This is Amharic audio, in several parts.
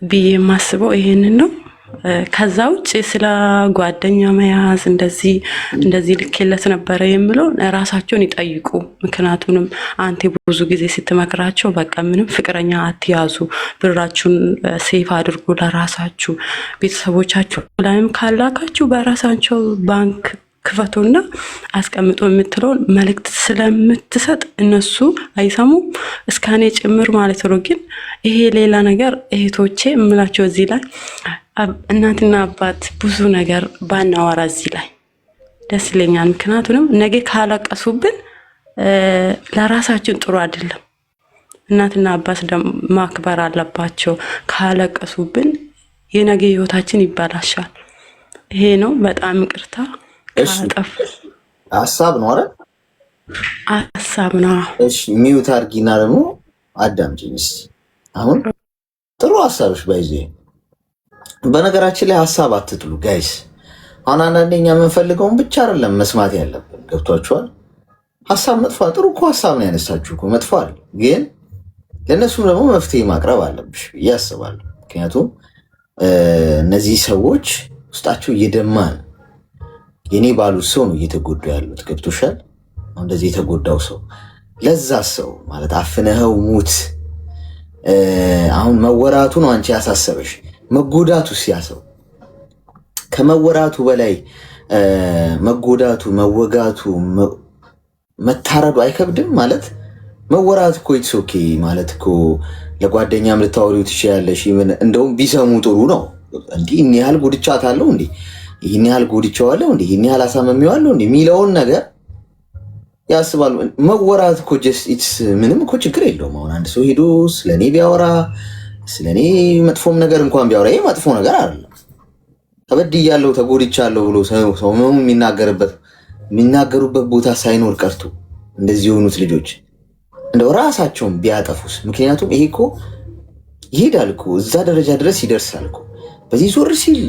ብዬ የማስበው ይሄንን ነው። ከዛ ውጭ ስለ ጓደኛ መያዝ እንደዚህ ልኬለት ነበረ የምለው ራሳቸውን ይጠይቁ። ምክንያቱንም አንተ ብዙ ጊዜ ስትመክራቸው በቃ ምንም ፍቅረኛ አትያዙ፣ ብራችሁን ሴፍ አድርጉ ለራሳችሁ፣ ቤተሰቦቻችሁ ላይም ካላካችሁ በራሳቸው ባንክ ክፈቱና አስቀምጦ የምትለውን መልእክት ስለምትሰጥ እነሱ አይሰሙም፣ እስካኔ ጭምር ማለት ነው። ግን ይሄ ሌላ ነገር እህቶቼ የምላቸው እዚህ ላይ እናትና አባት ብዙ ነገር ባናወራ እዚህ ላይ ደስ ይለኛል። ምክንያቱም ነገ ካለቀሱብን ለራሳችን ጥሩ አይደለም። እናትና አባት ማክበር አለባቸው። ካለቀሱብን የነገ ህይወታችን ይባላሻል። ይሄ ነው። በጣም ይቅርታ ካጠፍ ሀሳብ ነው አይደል? ሀሳብ ነው። እሺ ሚውት አድርጊና ደግሞ አዳምጪኝ እስኪ። አሁን ጥሩ ሀሳብሽ ባይዜ። በነገራችን ላይ ሀሳብ አትጥሉ ጋይስ። አሁን አንዳንዴ እኛ የምንፈልገውን ብቻ አይደለም መስማት ያለብን። ገብቷችኋል? ሀሳብ መጥፎ ጥሩ እኮ ሀሳብ ነው ያነሳችሁ እኮ መጥፎ አይደል፣ ግን ለእነሱም ደግሞ መፍትሄ ማቅረብ አለብሽ ብዬ አስባለሁ። ምክንያቱም እነዚህ ሰዎች ውስጣቸው እየደማ ነው። የኔ ባሉት ሰው ነው እየተጎዱ ያሉት። ገብቶሻል? እንደዚህ የተጎዳው ሰው ለዛ ሰው ማለት አፍነኸው ሙት። አሁን መወራቱ ነው አንቺ ያሳሰበሽ፣ መጎዳቱ ሲያሰው ከመወራቱ በላይ መጎዳቱ፣ መወጋቱ፣ መታረዱ አይከብድም ማለት? መወራት እኮ ኢትስ ኦኬ ማለት እኮ ለጓደኛም ልታወሪው ትችያለሽ። እንደውም ቢሰሙ ጥሩ ነው። እንዲህ እኒ ያህል ጎድቻታለሁ እንዴ፣ ይህን ያህል ጎድቼዋለሁ እንዴ፣ ይህን ያህል አሳመሚዋለሁ እንዴ የሚለውን ነገር ያስባሉ። መወራት እኮ ጀስት ኢትስ ምንም እኮ ችግር የለውም። አሁን አንድ ሰው ሄዶ ስለኔ ቢያወራ ስለኔ መጥፎም ነገር እንኳን ቢያወራ ይሄ መጥፎ ነገር አይደለም። ተበድያለሁ ተጎድቻለሁ ብሎ ሰው የሚናገሩበት ቦታ ሳይኖር ቀርቶ እንደዚህ የሆኑት ልጆች እንደው ራሳቸውን ቢያጠፉስ? ምክንያቱም ይሄ እኮ ይሄዳል እኮ እዛ ደረጃ ድረስ ይደርሳል እኮ። በዚህ ዞር ሲል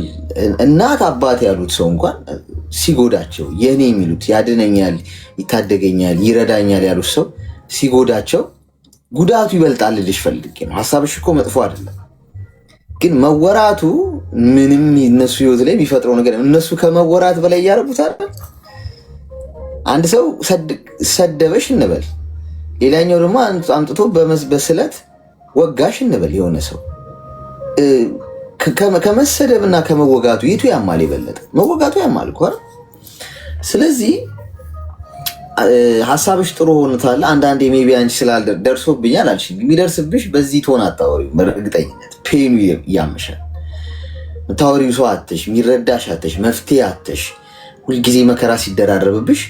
እናት አባት ያሉት ሰው እንኳን ሲጎዳቸው የኔ የሚሉት ያድነኛል፣ ይታደገኛል፣ ይረዳኛል ያሉት ሰው ሲጎዳቸው ጉዳቱ ይበልጣል ልልሽ ፈልጌ ነው። ሀሳብሽ እኮ መጥፎ አይደለም፣ ግን መወራቱ ምንም እነሱ ህይወት ላይ የሚፈጥረው ነገር እነሱ ከመወራት በላይ እያደረጉታል። አንድ ሰው ሰደበሽ እንበል፣ ሌላኛው ደግሞ አምጥቶ በስለት ወጋሽ እንበል። የሆነ ሰው ከመሰደብና ከመወጋቱ የቱ ያማል? የበለጠ መወጋቱ ያማል እኮ። ስለዚህ ሀሳብሽ ጥሩ ሆኖታል። አንዳንዴ ሜቢ አንቺ ስላልደርሶብኛል አልሽ፣ የሚደርስብሽ በዚህ ትሆን አታወሪው። በእርግጠኝነት ፔኑ ያምሻል። የምታወሪው ሰው አተሽ፣ የሚረዳሽ አተሽ፣ መፍትሄ አተሽ፣ ሁልጊዜ መከራ ሲደራረብብሽ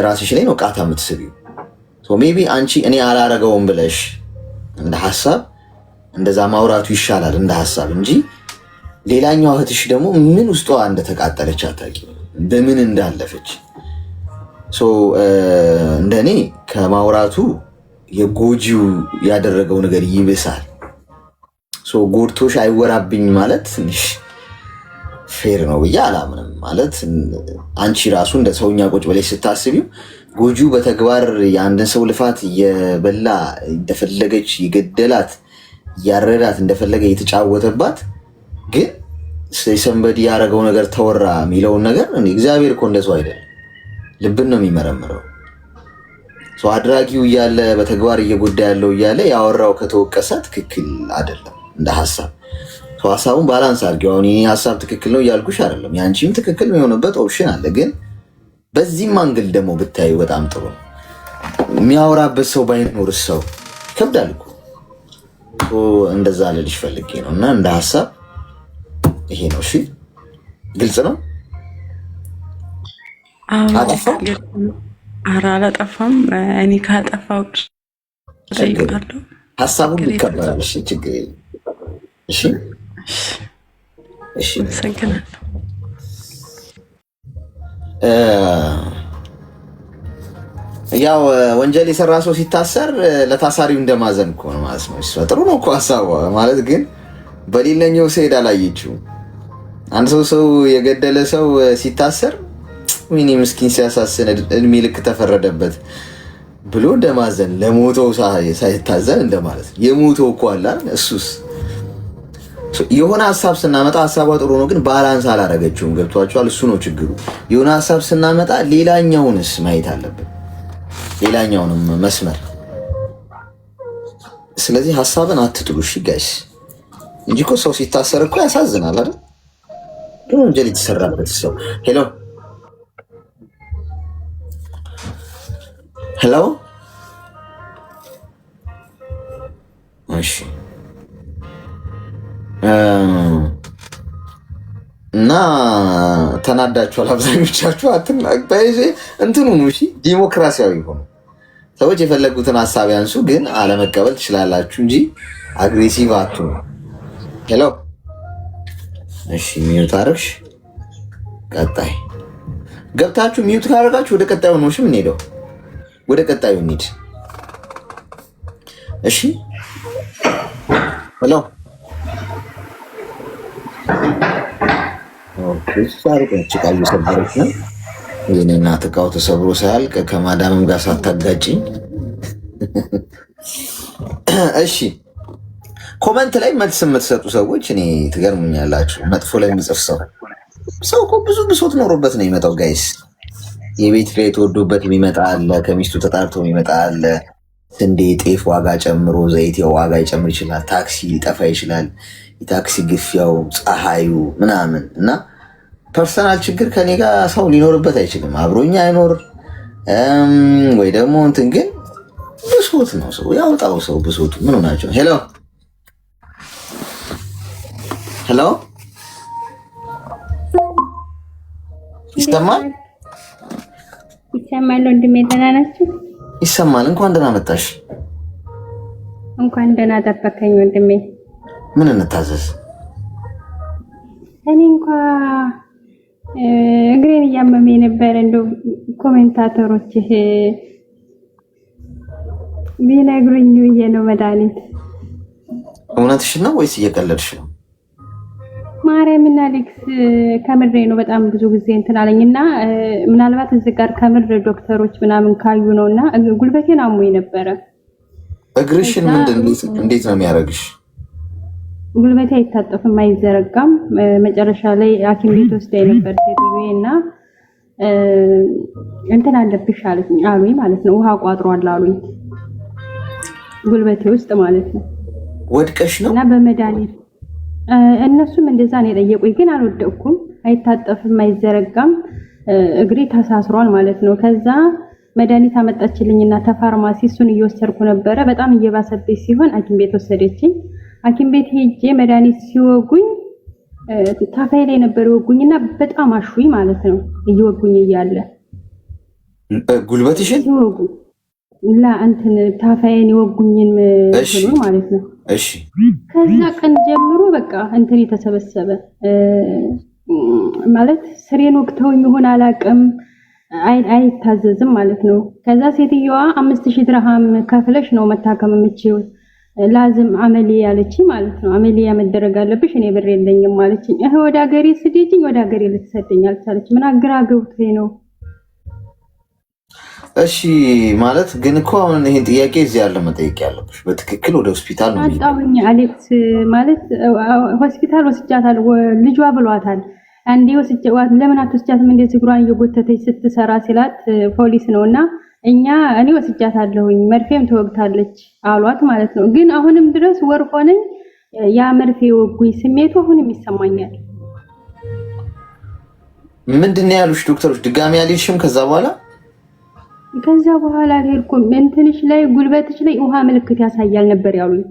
ራስሽ ላይ ነው ቃታ የምትስቢው። ሜቢ አንቺ እኔ አላረገውም ብለሽ እንደ ሀሳብ እንደዛ ማውራቱ ይሻላል እንደ ሀሳብ እንጂ ሌላኛው እህትሽ ደግሞ ምን ውስጧ እንደተቃጠለች አታውቂም፣ በምን እንዳለፈች። እንደኔ ከማውራቱ የጎጂው ያደረገው ነገር ይብሳል። ጎድቶሽ አይወራብኝ ማለት ትንሽ ፌር ነው ብዬ አላምንም። ማለት አንቺ ራሱ እንደ ሰውኛ ቁጭ ብለሽ ስታስቢው ጎጂው በተግባር የአንድን ሰው ልፋት እየበላ እንደፈለገች የገደላት እያረዳት እንደፈለገ የተጫወተባት፣ ግን ሰንበዲ ያደረገው ነገር ተወራ የሚለውን ነገር እግዚአብሔር እኮ እንደሰው አይደለም፣ ልብን ነው የሚመረምረው። አድራጊው እያለ በተግባር እየጎዳ ያለው እያለ ያወራው ከተወቀሰ ትክክል አይደለም እንደ ሀሳብ። ሀሳቡን ባላንስ አድርጊው። አሁን የኔ ሀሳብ ትክክል ነው እያልኩሽ አይደለም፣ ያንቺም ትክክል የሚሆንበት ኦፕሽን አለ። ግን በዚህም አንግል ደግሞ ብታዩ በጣም ጥሩ ነው። የሚያወራበት ሰው ባይኖር ሰው ይከብዳል እኮ። እንደዛ ልልሽ ፈልጌ ነው። እና እንደ ሀሳብ ይሄ ነው። እሺ ግልጽ ነው። ኧረ አላጠፋም። እኔ ካጠፋው ጠይቃለሁ። ሀሳቡን ይከበራል። እሺ ችግር የለም። እሺ እሺ አመሰግናለሁ። ያው ወንጀል የሰራ ሰው ሲታሰር ለታሳሪው እንደማዘን እኮ ነው ማለት ነው። ጥሩ ነው እኮ ሀሳቧ ማለት፣ ግን በሌለኛው ሰይድ አላየችው። አንድ ሰው የገደለ ሰው ሲታሰር ሚኒ ምስኪን ሲያሳስን እድሜ ልክ ተፈረደበት ብሎ እንደማዘን ለሞተው ሳይታዘን እንደማለት ነው። የሞተው እኮ አለ እሱስ የሆነ ሀሳብ ስናመጣ ሀሳቧ ጥሩ ነው፣ ግን ባላንስ አላረገችውም። ገብቷቸዋል። እሱ ነው ችግሩ። የሆነ ሀሳብ ስናመጣ ሌላኛውንስ ማየት አለብን፣ ሌላኛውንም መስመር። ስለዚህ ሀሳብን አትጥሉ እሺ ጋይስ፣ እንጂ እኮ ሰው ሲታሰር እኮ ያሳዝናል አይደል? ግን ወንጀል የተሰራበት ሰው ሄሎ ሄሎ፣ እሺ እና ተናዳችኋል አብዛኞቻችሁ። አትናገሩ እንትኑ ነው እሺ። ዲሞክራሲያዊ ሆኖ ሰዎች የፈለጉትን ሀሳብ ያንሱ፣ ግን አለመቀበል ትችላላችሁ እንጂ አግሬሲቭ አትሁኑ። ሄሎ እሺ፣ ሚዩት አድርግሽ። ቀጣይ ገብታችሁ ሚዩት ካደረጋችሁ ወደ ቀጣዩ ነው እሺ የምንሄደው። ወደ ቀጣዩ እንሂድ እሺ። ሄሎ ጭቃ እየሰበረች ነው። የኔ እናት እቃው ተሰብሮ ሳያልቅ ከማዳምም ጋር ሳታጋጭኝ። እሺ ኮመንት ላይ መልስ የምትሰጡ ሰዎች እኔ ትገርሙኛላችሁ። መጥፎ ላይ የሚጽፍ ሰው እኮ ብዙ ብሶት ኖሮበት ነው የሚመጣው ጋይስ። የቤት ኪራይ ተወዶበት የሚመጣ አለ። ከሚስቱ ተጣልቶ የሚመጣ አለ። ስንዴ፣ ጤፍ ዋጋ ጨምሮ ዘይት ዋጋ ይጨምር ይችላል። ታክሲ ሊጠፋ ይችላል። የታክሲ ግፊያው፣ ፀሐዩ ምናምን እና ፐርሰናል ችግር ከኔ ጋር ሰው ሊኖርበት አይችልም። አብሮኛ አይኖር ወይ ደግሞ እንትን ግን ብሶት ነው ሰው ያውጣው። ሰው ብሶቱ ምን ሆናቸው? ሄሎ ሄሎ፣ ይሰማል? ይሰማል። ወንድሜ ደህና ናችሁ? ይሰማል። እንኳን ደህና መጣሽ። እንኳን ደህና ጠበቀኝ ወንድሜ። ምን እንታዘዝ? እኔ እንኳን እግሬን እያመመኝ ነበር። እንደው ኮሜንታተሮች ቢነግሩኝ ብዬ ነው መድኃኒት። እውነትሽ ነው ወይስ እየቀለድሽ ነው? ማርያምና አሌክስ ከምሬ ነው። በጣም ብዙ ጊዜ እንትን አለኝና ምናልባት እዚህ ጋር ከምር ዶክተሮች ምናምን ካዩ ነውና ጉልበቴን አሞኝ ነበረ። እግርሽን እንዴት ነው የሚያደርግሽ? ጉልበቴ አይታጠፍም፣ አይዘረጋም። መጨረሻ ላይ ሐኪም ቤት ወስዳኝ ነበር ሴትዮዬ እና እንትን አለብሽ አሉኝ ማለት ነው። ውሃ ቋጥሯል አሉኝ ጉልበቴ ውስጥ ማለት ነው። ወድቀሽ ነው? እና በመድኃኒት እነሱም እንደዛ ነው የጠየቁኝ፣ ግን አልወደቅኩም። አይታጠፍም፣ አይዘረጋም፣ እግሬ ተሳስሯል ማለት ነው። ከዛ መድኃኒት አመጣችልኝና ተፋርማሲ እሱን እየወሰድኩ ነበረ። በጣም እየባሰብኝ ሲሆን ሐኪም ቤት ወሰደችኝ። ሐኪም ቤት ሄጄ መድኃኒት ሲወጉኝ ታፋይ ላይ ነበር ይወጉኝና በጣም አሹኝ ማለት ነው። እየወጉኝ እያለ ጉልበትሽን ሲወጉ እንትን ታፋይን ይወጉኝን ማለት ነው። እሺ ከዛ ቀን ጀምሮ በቃ እንትን የተሰበሰበ ማለት ስሬን ወቅተውኝ ይሆን አላውቅም፣ አይታዘዝም ማለት ነው። ከዛ ሴትዮዋ 5000 ድርሃም ከፍለሽ ነው መታከም የምችይው ላዝም አመሊ ያለችኝ ማለት ነው። አመሊያ መደረግ አለብሽ፣ እኔ ብር የለኝም ማለችኝ። ወደ ሀገሬ ስደጅኝ ወደ ሀገሬ ልትሰደኝ አልቻለች። ምን አገራገውተኝ ነው? እሺ ማለት ግን እኮ አሁን ይሄን ጥያቄ እዚህ ያለ መጠየቅ ያለብሽ በትክክል ወደ ሆስፒታል ነው አጣውኝ። አሌክስ ማለት ሆስፒታል ወስጃታል፣ ልጇ ብሏታል። አንዴ ወስጃት ለምን አትወስጃትም እንደዚህ እግሯን እየጎተተች ስትሰራ ሲላት ፖሊስ ነውና እኔ ወስጃታለሁኝ መርፌም ተወግታለች አሏት ማለት ነው። ግን አሁንም ድረስ ወር ሆነኝ ያ መርፌ ወጉኝ ስሜቱ አሁንም ይሰማኛል። ምንድነው ያሉሽ ዶክተሮች? ድጋሚ አልሄድሽም? ከዛ በኋላ አልሄድኩም። እንትንሽ ላይ ጉልበትሽ ላይ ውሃ ምልክት ያሳያል ነበር ያሉኝ።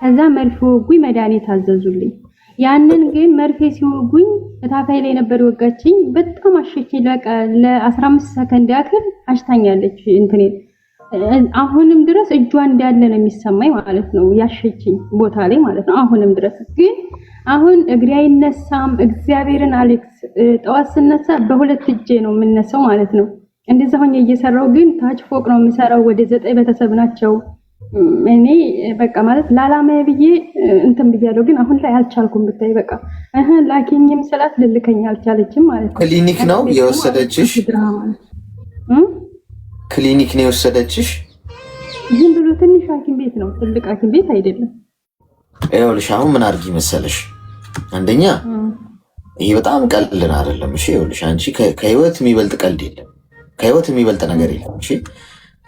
ከዛ መርፌ ወጉኝ፣ መድኃኒት አዘዙልኝ። ያንን ግን መርፌ ሲወጉኝ ታፋይ ላይ ነበር ወጋችኝ። በጣም አሸችኝ። ለ15 ሰከንድ ያክል አሽታኛለች እንትኔ። አሁንም ድረስ እጇ እንዳለ ነው የሚሰማኝ ማለት ነው፣ ያሸችኝ ቦታ ላይ ማለት ነው። አሁንም ድረስ ግን አሁን እግሬ አይነሳም። እግዚአብሔርን አሌክስ ጠዋት ስነሳ በሁለት እጄ ነው የምነሳው ማለት ነው። እንደዛ ሆኜ እየሰራው ግን ታች ፎቅ ነው የምሰራው። ወደ 9 ቤተሰብ ናቸው። እኔ በቃ ማለት ላላማዬ ብዬ እንትን ብያለሁ፣ ግን አሁን ላይ አልቻልኩም። ብታይ በቃ ላኪኝም ስላት ልልከኝ አልቻለችም ማለት ነው። ክሊኒክ ነው የወሰደችሽ? ክሊኒክ ነው የወሰደችሽ? ዝም ብሎ ትንሽ ሐኪም ቤት ነው፣ ትልቅ ሐኪም ቤት አይደለም። ይኸውልሽ አሁን ምን አድርጊ መሰለሽ፣ አንደኛ ይሄ በጣም ቀልድን አይደለም። እሺ ይኸውልሽ አንቺ ከህይወት የሚበልጥ ቀልድ የለም፣ ከህይወት የሚበልጥ ነገር የለም። እሺ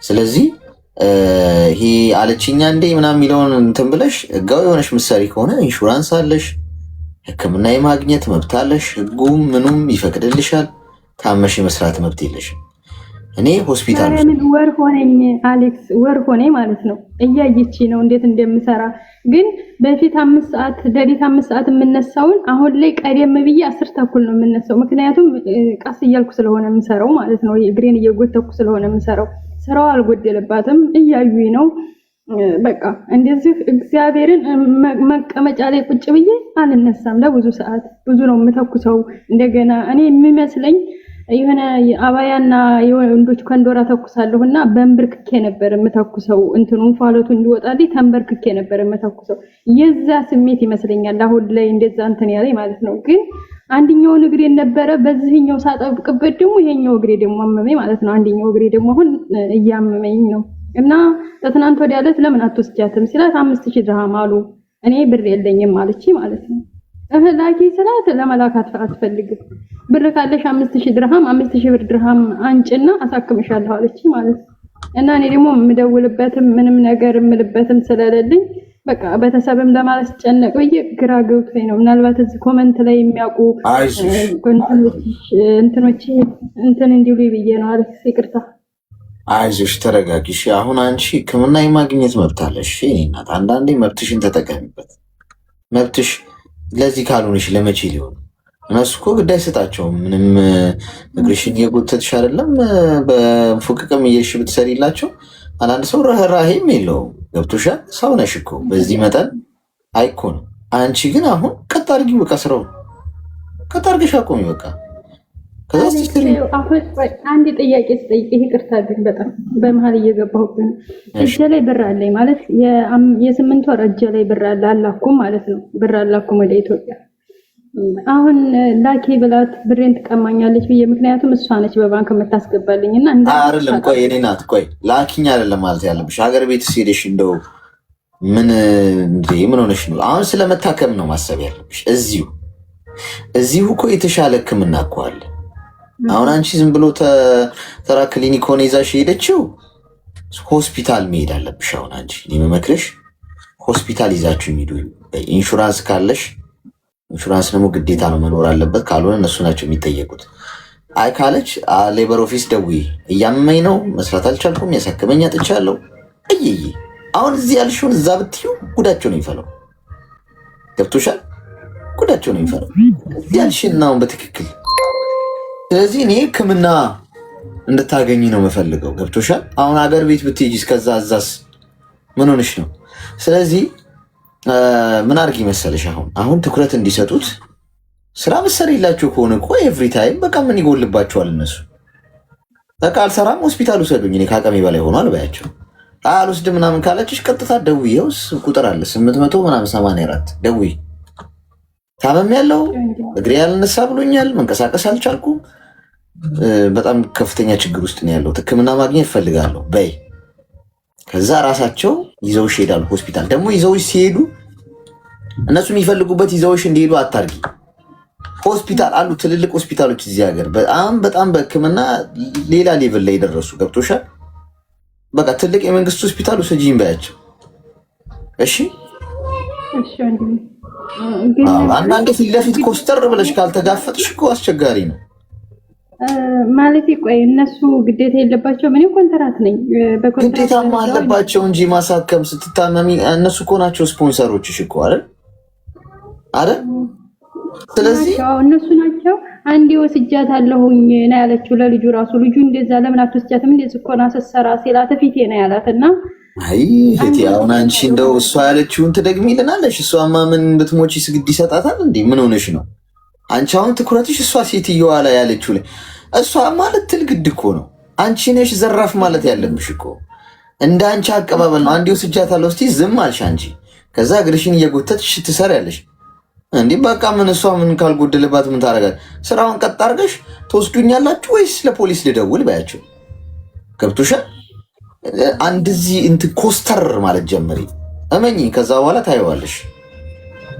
ስለዚህ ይሄ አለችኛ እንዴ ምናምን የሚለውን እንትን ብለሽ ህጋዊ የሆነሽ ምሳሌ ከሆነ ኢንሹራንስ አለሽ፣ ህክምና የማግኘት መብት አለሽ፣ ህጉም ምኑም ይፈቅድልሻል። ታመሽ የመስራት መብት የለሽም። እኔ ሆስፒታል ምን ወር ሆነኝ አሌክስ፣ ወር ሆኔ ማለት ነው። እያየች ነው እንዴት እንደምሰራ። ግን በፊት 5 ሰዓት ሌሊት 5 ሰዓት የምነሳውን አሁን ላይ ቀደም ብዬ 10 ተኩል ነው የምነሳው። ምክንያቱም ቀስ እያልኩ ስለሆነ የምሰራው ማለት ነው። እግሬን እየጎተኩ ስለሆነ የምሰራው። ስራው አልጎደለባትም፣ እያዩኝ ነው። በቃ እንደዚህ እግዚአብሔርን መቀመጫ ላይ ቁጭ ብዬ አልነሳም። ለብዙ ሰዓት ብዙ ነው የምተኩሰው። እንደገና እኔ የሚመስለኝ የሆነ አባያና የወንዶች ከንዶራ ተኩሳለሁና በእንብርክኬ ነበር የምተኩሰው። እንትኑን ፋለቱ እንዲወጣልኝ ተንበርክኬ ነበር የምተኩሰው። የዛ ስሜት ይመስለኛል አሁን ላይ እንደዛ እንትን ያለኝ ማለት ነው። ግን አንደኛው እግሬ ነበረ፣ በዚህኛው ሳጠብቅበት ደግሞ ይሄኛው እግሬ ደግሞ አመመኝ ማለት ነው። አንደኛው እግሬ ደግሞ አሁን እያመመኝ ነው። እና ለትናንት ወዲያ ዕለት ለምን አትወስጃትም ሲላት 5000 ድርሃም አሉ። እኔ ብር የለኝም ማለች ማለት ነው። ላኪ ስላት ለመላካት አትፈልግም። ብር ካለሽ 5000 ድርሃም 5000 ብር ድርሃም አንጭና አሳክምሻለሁ አለች ማለት ነው። እና እኔ ደግሞ የምደውልበትም ምንም ነገር የምልበትም ስለሌለኝ በቃ ቤተሰብም ለማስጨነቅ ብዬ ግራ ገብቶኝ ነው። ምናልባት እዚህ ኮመንት ላይ የሚያውቁ እንትኖች እንትን እንዲሉ ብዬ ነው። አለክስ ይቅርታ። አይዞሽ ተረጋጊሽ። አሁን አንቺ ህክምና የማግኘት መብት አለሽ። እኔ እናት አንዳንዴ መብትሽን ተጠቀሚበት። መብትሽ ለዚህ ካልሆነሽ ለመቼ ሊሆን? እነሱ እኮ ግድ አይሰጣቸውም። ምንም እግርሽን እየጎተትሽ አይደለም በፉቅቅም እየሽ ብትሰሪላቸው አንዳንድ ሰው ርህራሄም የለውም። ገብቶሻል? ሰው ነሽ እኮ በዚህ መጠን አይኮንም። አንቺ ግን አሁን ቀጥ አድርጊው፣ በቃ ስራው ቀጥ አድርገሽ አቆሚ በቃ። አንድ ጥያቄ ስጠይቅ፣ ይቅርታ ግን በጣም በመሀል እየገባሁብን። እጄ ላይ ብር አለኝ ማለት የ8 ወር እጄ ላይ ብር አለ አላኩም ማለት ነው። ብር አላኩም ወደ ኢትዮጵያ። አሁን ላኪ ብላት ብሬን ትቀማኛለች ብዬ፣ ምክንያቱም እሷ ነች በባንክ የምታስገባልኝ እና አይደለም። ቆይ እኔ ናት ቆይ ላኪኝ አይደለም ማለት ያለብሽ። ሀገር ቤት ሄደሽ እንደው ምን ሆነሽ ነው? አሁን ስለመታከም ነው ማሰብ ያለብሽ። እዚሁ እኮ የተሻለ ህክምና እኮ አለ። አሁን አንቺ ዝም ብሎ ተራ ክሊኒክ ሆነ ይዛሽ ሄደችው፣ ሆስፒታል መሄድ አለብሽ። አሁን አንቺ የምመክርሽ ሆስፒታል ይዛችሁ የሚሄዱ ኢንሹራንስ ካለሽ፣ ኢንሹራንስ ደግሞ ግዴታ ነው መኖር አለበት። ካልሆነ እነሱ ናቸው የሚጠየቁት። አይ ካለች ሌበር ኦፊስ ደውዪ፣ እያመመኝ ነው መስራት አልቻልኩም፣ ያሳክመኝ አጥቻለሁ እየዬ። አሁን እዚህ ያልሽውን እዛ ብትዩ ጉዳቸው ነው ይፈለው። ገብቶሻል? ጉዳቸው ነው ይፈለው እዚህ ያልሽን አሁን በትክክል። ስለዚህ እኔ ህክምና እንድታገኝ ነው የምፈልገው። ገብቶሻል? አሁን ሀገር ቤት ብትሄጂ እስከዛ እዛስ ምን ሆነሽ ነው? ስለዚህ ምን አድርጊ መሰለሽ፣ አሁን ትኩረት እንዲሰጡት ስራ መሰሪላቸው ከሆነ እኮ ኤቭሪ ታይም በቃ ምን ይጎልባቸዋል እነሱ። በቃ አልሰራም ሆስፒታል ውሰዱኝ እኔ ከአቅሜ በላይ ሆኗል በያቸው። አልወስድ ምናምን ካላችሽ ቀጥታ ደውዪው፣ ቁጥር አለ 800 ምናምን 84 ደውዪ። ታመም ያለው እግሬ ያልነሳ ብሎኛል፣ መንቀሳቀስ አልቻልኩም፣ በጣም ከፍተኛ ችግር ውስጥ ነው ያለው፣ ህክምና ማግኘት እፈልጋለሁ በይ። ከዛ ራሳቸው ይዘውሽ ይሄዳሉ ሆስፒታል። ደግሞ ይዘውሽ ሲሄዱ እነሱ የሚፈልጉበት ይዘውሽ እንዲሄዱ አታርጊ። ሆስፒታል አሉ ትልልቅ ሆስፒታሎች እዚህ ሀገር በጣም በህክምና ሌላ ሌቭል ላይ የደረሱ። ገብቶሻል? በቃ ትልቅ የመንግስት ሆስፒታል ውሰጂኝ በያቸው። እሺ አንዳንዴ ፊት ለፊት ኮስተር ብለሽ ካልተጋፈጥሽ እኮ አስቸጋሪ ነው ማለት። ቆይ እነሱ ግዴታ የለባቸው? ምን ኮንትራት ነኝ ግዴታማ አለባቸው እንጂ ማሳከም ስትታመሚ እነሱ እኮ ናቸው ስፖንሰሮችሽ እኮ አይደል? ስለዚህ እነሱ ናቸው። አንዴ ወስጃታለሁኝ ነው ያለችው ለልጁ ራሱ። ልጁ እንደዛ ለምን አትወስጃትም እንደዚህ እኮ ነው አሰሰራ ሲላት ፊቴ ነው ያላትና አይ እህቴ አሁን አንቺ እንደው እሷ ያለችውን ትደግሚልናለሽ። እሷማ ምን ብትሞቺ ስግድ ይሰጣታል እንዴ? ምን ሆነሽ ነው አንቺ? አሁን ትኩረትሽ እሷ ሴትዮዋ ላይ ያለችው ላይ። እሷ ማለት ትልግድ እኮ ነው። አንቺ ነሽ ዘራፍ ማለት ያለብሽ እኮ። እንደ አንቺ አቀባበል ነው። አንዴ ወስጃታለሁ እስቲ ዝም አልሽ አንቺ። ከዛ እግርሽን እየጎተትሽ ትሰሪያለሽ እንዴ? በቃ ምን እሷ ምን ካልጎደለባት ምን ታደርጋለች? ስራውን ቀጥ አድርገሽ ትወስዱኛላችሁ ወይስ ለፖሊስ ልደውል በያቸው። ገብቶሻል? አንድ እዚህ እንትን ኮስተር ማለት ጀምሪ፣ እመኚ። ከዛ በኋላ ታየዋለሽ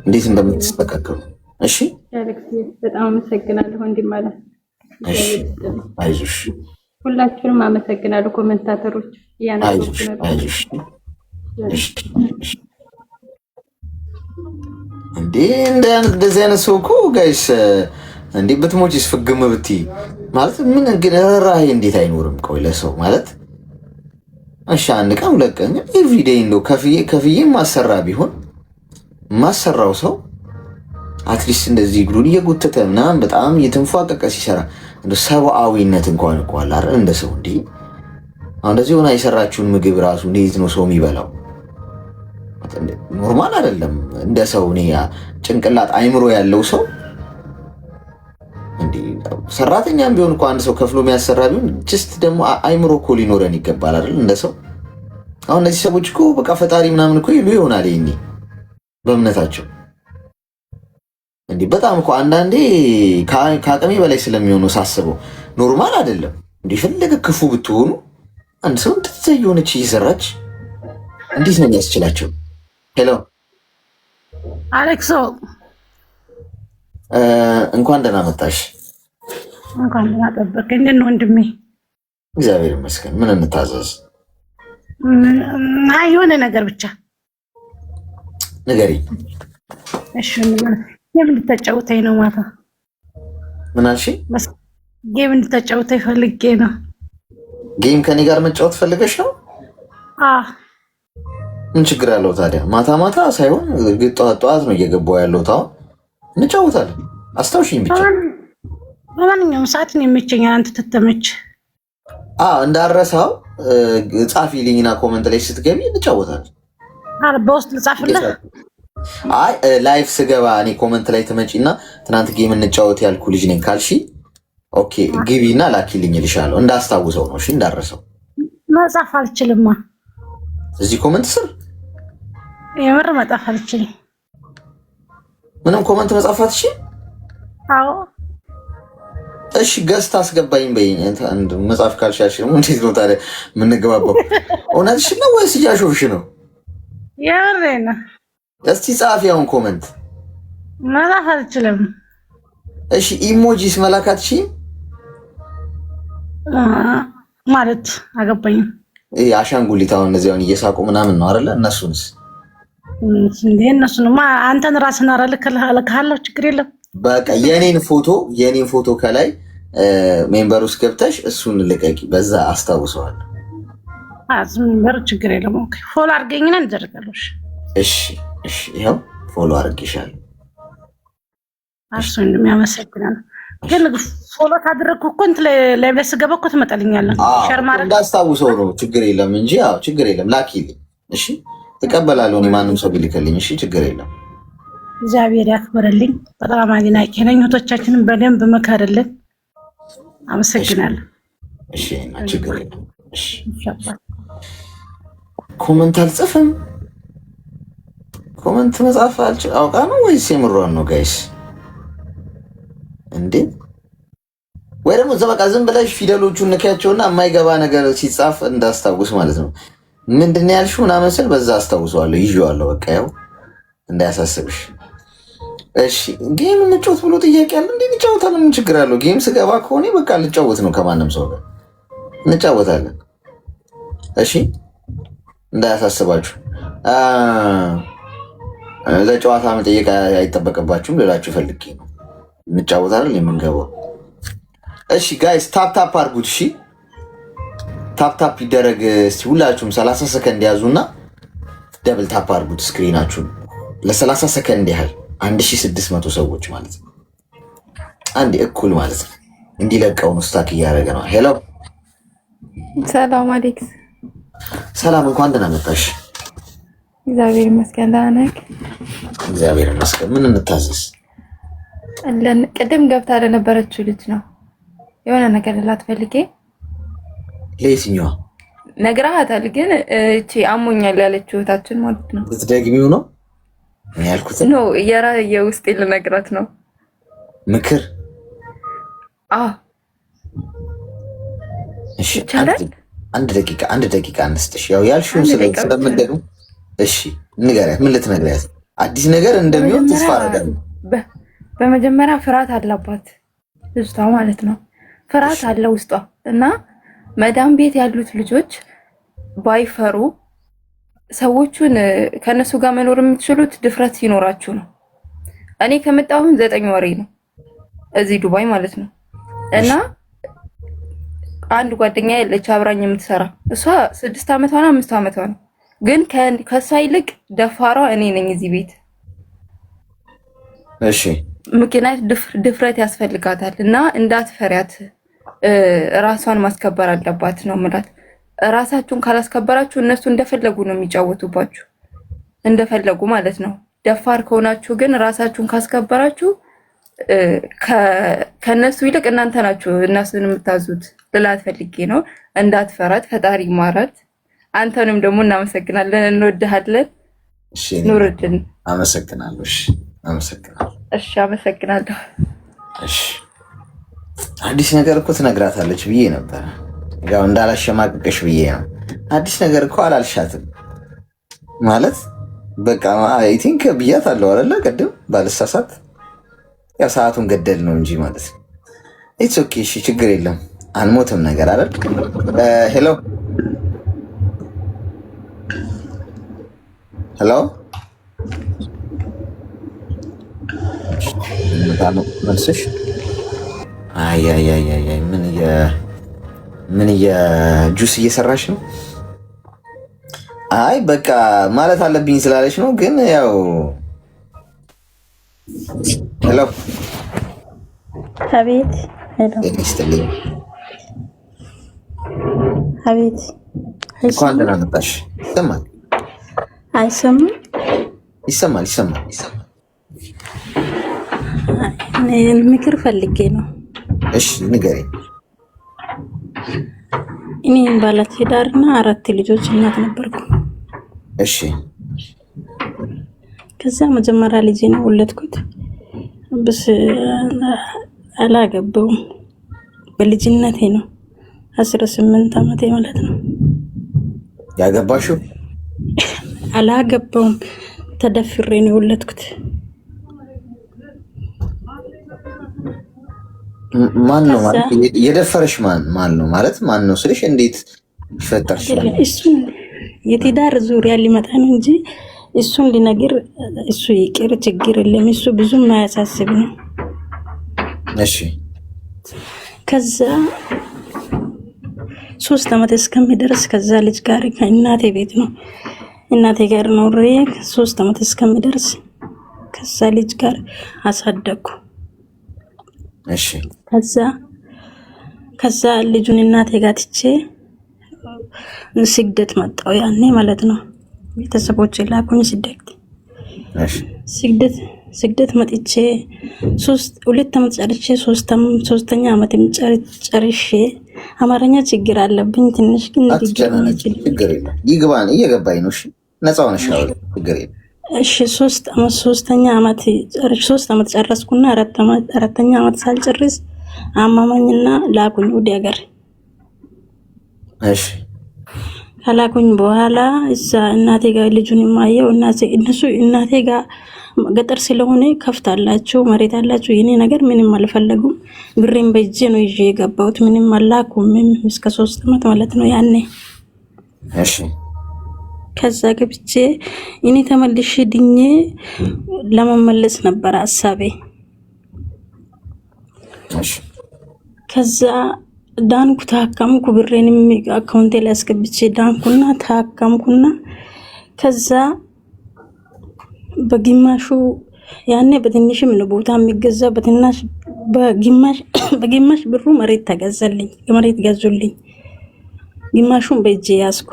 እንዴት እንደምትስተካከሉ። እሺ በጣም አመሰግናለሁ ወንድም ማለት። እሺ አይዞሽ፣ ሁላችሁንም አመሰግናለሁ ኮሜንታተሮች። አይዞሽ አይዞሽ። እንዴ እንደዚህ አይነት ሰው እኮ ጋይስ እንዴ ብትሞቺስ ፍግም ብትይ ማለት ምን ግን ራይ እንዴት አይኖርም? ቆይ ለሰው ማለት እሺ አንድ ቀን ሁለት ቀን ኤቭሪዴይ እንደው ከፍዬ ማሰራ ቢሆን ማሰራው ሰው አትሊስት እንደዚህ እግሩን እየጎተተ ምናምን በጣም እየተንፏቀቀ ሲሰራ እንደው ሰብአዊነት እንኳን እኮ አለ አይደል? እንደ ሰው እንዴ አሁን እንደዚህ ሆና የሰራችውን ምግብ ራሱ እንዴት ነው ሰው የሚበላው? ኖርማል አይደለም። እንደ ሰው እኔ ጭንቅላት አይምሮ ያለው ሰው እንዴ ሰራተኛም ቢሆን እኮ አንድ ሰው ከፍሎ የሚያሰራ ቢሆን ጅስት ደግሞ አይምሮ እኮ ሊኖረን ይገባል አይደል? እንደ ሰው አሁን እነዚህ ሰዎች እኮ በቃ ፈጣሪ ምናምን እኮ ይሉ ይሆናል ይሄኔ በእምነታቸው እንዴ በጣም እኮ አንዳንዴ ከአቅሜ በላይ ስለሚሆኑ ሳስበው ኖርማል አይደለም። እንዴ ፈለገ ክፉ ብትሆኑ አንድ ሰው እንደዛ የሆነች እየሰራች እንዴት ነው የሚያስችላቸው? ሄሎ አሌክሶ እንኳን ደህና መጣሽ። እንኳን ደህና ጠበቅ። እንዴት ነው ወንድሜ? እግዚአብሔር ይመስገን። ምን እንታዘዝ? አይ የሆነ ነገር ብቻ ንገሪኝ። እሺ ጌም እንድታጫውተኝ ነው ማታ። ምን አልሽ? ጌም እንድታጫውተኝ ፈልጌ ነው። ጌም ከኔ ጋር መጫወት ፈልገሽ ነው? ምን ችግር አለው ታዲያ? ማታ ማታ ሳይሆን ጠዋት ነው እየገባው ያለው። ታው እንጫወታለን። አስታውሽኝ ብቻ። በማንኛውም ሰዓት ነው የሚመቸኝ። አንተ ተተመች እንዳረሳው ጻፊልኝና ኮመንት ላይ ስትገቢ እንጫወታለን። በውስጥ ልጻፍልህ? አይ ላይፍ ስገባ እኔ ኮመንት ላይ ትመጪና ትናንት ጌም እንጫወት ያልኩ ልጅ ነኝ ካልሺ ኦኬ ግቢና ላኪልኝ ልሻለሁ። እንዳስታውሰው ነው። እሺ እንዳረሰው። መጻፍ አልችልማ እዚህ ኮመንት ስር የምር መጻፍ አልችልም። ምንም ኮመንት መጻፍ አትችይ? አዎ እሺ ገስት አስገባኝ በይኝ። አንድ መጻፍ ካልሻሽ ነው እንዴት ነው ታዲያ የምንገባባው? እውነትሽ ነው ወይስ እያሾፍሽ ነው? የምሬን ነው። እስቲ ጻፊ አሁን ኮመንት። መጻፍ አልችልም። እሺ ኢሞጂስ መላክ አትችይም? ማለት አገባኝም። አሻንጉሊት አሁን እነዚህ አሁን እየሳቁ ምናምን ነው አይደለ? እነሱንስ እንዴ እነሱንማ አንተን ራስህን ልክሃለሁ፣ ችግር የለም። በቃ የኔን ፎቶ ከላይ ሜምበር ውስጥ ገብተሽ እሱን ልቀቂ፣ በዛ አስታውሰዋለሁ። ሜምበር ችግር የለም። ኦኬ ፎሎ አድርገኝና እንደርጋለሁ። እሺ ይኸው ፎሎ አድርጌሻለሁ። እሱ እንደሚያመሰግናል። ግን ፎሎ ካደረግኩ እኮ እንትን ላይ ስገባ እኮ ትመጣልኛለህ። ሸር ማድረግ እንዳስታውሰው ነው። ችግር የለም እንጂ አዎ ችግር የለም። ላኪልኝ። እሺ እቀበላለሁ። እኔ ማንም ሰው ቢልክልኝ እሺ ችግር የለም። እግዚአብሔር ያክብርልኝ። በጣም አድናቂ ነኝ። እህቶቻችንን በደንብ መከርልን። አመሰግናለሁ። እሺ ችግር የለም። እሺ ኮመንት አልጽፍም። ኮመንት መጻፍ አውቃ ነው ወይስ የምሯን ነው ጋይስ? እንዴ ወይ ደግሞ በቃ ዝም ብለሽ ፊደሎቹን ንኪያቸውና የማይገባ ነገር ሲጻፍ እንዳስታውስ ማለት ነው። ምንድን ያልሽው ምናምን ስል በዛ አስታውሰዋለሁ፣ ይዤዋለሁ። በቃ ያው እንዳያሳስብሽ። እሺ ጌም እንጫወት ብሎ ጥያቄ አለ እንዴ? እንጫወታለን። ምን ችግር አለው? ጌም ስገባ ከሆነ በቃ ልጫወት ነው። ከማንም ሰው ጋር እንጫወታለን። እሺ እንዳያሳስባችሁ። ለጨዋታ መጠየቅ አይጠበቅባችሁም ልላችሁ ፈልጌ ነው። እንጫወታለን የምንገባው። እሺ ጋይስ ታፕ አድርጉት። እሺ ታፕ ይደረግ። እስቲ ሁላችሁም 30 ሰከንድ ያዙና ደብል ታፕ አድርጉት ስክሪናችሁን ለ30 ሰከንድ ያህል 1600 ሰዎች ማለት ነው። አንድ እኩል ማለት ነው። እንዲለቀው ነው ስታክ እያደረገ ነው። ሄሎ ሰላም አሌክስ። ሰላም እንኳን ደህና መጣሽ። እግዚአብሔር ይመስገን። ደህና ነህ? እግዚአብሔር ይመስገን። ምን እንታዘዝ? ቅድም ገብታ ለነበረችው ልጅ ነው የሆነ ነገር ልላት ፈልጌ። ለየትኛዋ ነግረሃታል? ግን እቺ አሞኛል ያለችው እህታችን ማለት ነው። ልትደግሚው ነው ያልኩት? ኖ የውስጤ ልነግራት ነው። ምክር? አዎ እሺ አንድ ደቂቃ አንስተሽ ያው ያልሽውን ስለምንደግም እሺ ንገሪያት። ምን ልትነግሪያት? አዲስ ነገር እንደሚሆን ተስፋ አደርጋለሁ። በመጀመሪያ ፍርሃት አለባት ልጅቷ ማለት ነው። ፍርሃት አለ ውስጧ እና መዳም ቤት ያሉት ልጆች ባይፈሩ ሰዎቹን ከነሱ ጋር መኖር የምትችሉት ድፍረት ሲኖራችሁ ነው። እኔ ከመጣሁ 9 ወሬ ነው እዚህ ዱባይ ማለት ነው። እና አንድ ጓደኛ ያለች አብራኝ የምትሰራ እሷ 6 ዓመቷ ነው 5 ዓመቷ ነው። ግን ከሷ ይልቅ ደፋሯ እኔ ነኝ እዚህ ቤት። እሺ ምክንያት ድፍረት ያስፈልጋታል እና እንዳትፈሪያት ራሷን ማስከበር አለባት ነው የምላት። ራሳችሁን ካላስከበራችሁ እነሱ እንደፈለጉ ነው የሚጫወቱባችሁ፣ እንደፈለጉ ማለት ነው። ደፋር ከሆናችሁ ግን ራሳችሁን ካስከበራችሁ ከነሱ ይልቅ እናንተ ናችሁ እነሱን የምታዙት ልላት ፈልጌ ነው። እንዳትፈራት፣ ፈጣሪ ማራት። አንተንም ደግሞ እናመሰግናለን፣ እንወድሃለን። እሺ ኑርልን። አመሰግናለሁ። አመሰግናለሁ። እሺ አመሰግናለሁ። እሺ አዲስ ነገር እኮ ትነግራታለች ብዬ ነበር፣ ያው እንዳላሸማቅቅሽ ብዬ ነው። አዲስ ነገር እኮ አላልሻትም ማለት በቃ አይ ቲንክ ብያታለሁ አይደለ? ቅድም ባልሳሳት ያው ሰዓቱን ገደል ነው እንጂ ማለት ነው። ኢትስ ኦኬ። እሺ ችግር የለም አንሞትም ነገር አይደል? ሄሎ ሄሎ መልስሽ አይ ምን የጁስ እየሰራሽ ነው? አይ በቃ ማለት አለብኝ ስላለች ነው። ግን ያው ሄሎ አቤት ሄሎ ይስተልኝ አቤት እንኳን ደህና መጣሽ። ይሰማል አይሰማም? ይሰማል። ምክር ፈልጌ ነው። እሺ ንገሪኝ። እኔ ባለትዳርና 4 ልጆች እናት ነበርኩ። እሺ ከዛ መጀመሪያ ልጄ ነው ወለድኩት። በስ አላገባውም። በልጅነቴ ነው 18 ዓመቴ ማለት ነው ያገባሽው? አላገባውም። ተደፍሬ ነው የወለድኩት። ማን ነው ማለት የደፈረሽ? ማን ነው ማለት ማን ነው ስልሽ እንዴት ይፈጠር ይችላል? እሱን የትዳር ዙሪያ ሊመጣ ነው እንጂ እሱን ሊነግር እሱ ይቅር ችግር የለም። እሱ ብዙም ማያሳስብ ነው። እሺ ከዛ 3 ዓመት እስከሚደርስ ከዛ ልጅ ጋር ከእናቴ ቤት ነው እናቴ ጋር ኖሬ 3 ዓመት እስከሚደርስ ከዛ ልጅ ጋር አሳደግኩ። እሺ ከዛ ልጁን እናቴ ጋር ትቼ ስግደት መጣሁ ያኔ ማለት ነው። ቤተሰቦቼ ላኩኝ ስደት። እሺ ስግደት መጥቼ 2 ዓመት ጨርሼ 3ኛ ዓመት ጨርሼ አማርኛ ችግር አለብኝ ትንሽ ግን ችግር የለም ይግባን እየገባኝ ነው። እሺ ነፃ ሆነሽ አውሪ ችግር የለም። እሺ 3ኛ ዓመት 3 ዓመት ጨረስኩና 4ኛ ዓመት ሳልጨርስ አማማኝና ላኩኝ ወደ ሀገር። እሺ ከላኩኝ በኋላ እዛ እናቴ ጋር ልጁን የማየው እናቴ ጋር ገጠር ስለሆነ ከፍታላችሁ መሬት አላችሁ። የኔ ነገር ምንም አልፈለጉም። ብሬን በእጄ ነው ይዤ የገባሁት። ምንም አላኩም እስከ 3 ዓመት ማለት ነው ያኔ። እሺ ከዛ ገብቼ እኔ ተመልሼ ድኜ ለመመለስ ነበር ሐሳቤ። እሺ ከዛ ዳንኩ፣ ታከምኩ። ብሬንም አካውንቴ ላይ አስገብቼ ዳንኩና ታከምኩና ከዛ በግማሹ ያኔ በትንሽም ነው ቦታ የሚገዛ በግማሽ ብሩ መሬት ተገዛልኝ። መሬት ገዙልኝ። ግማሹን በእጄ ያዝኩ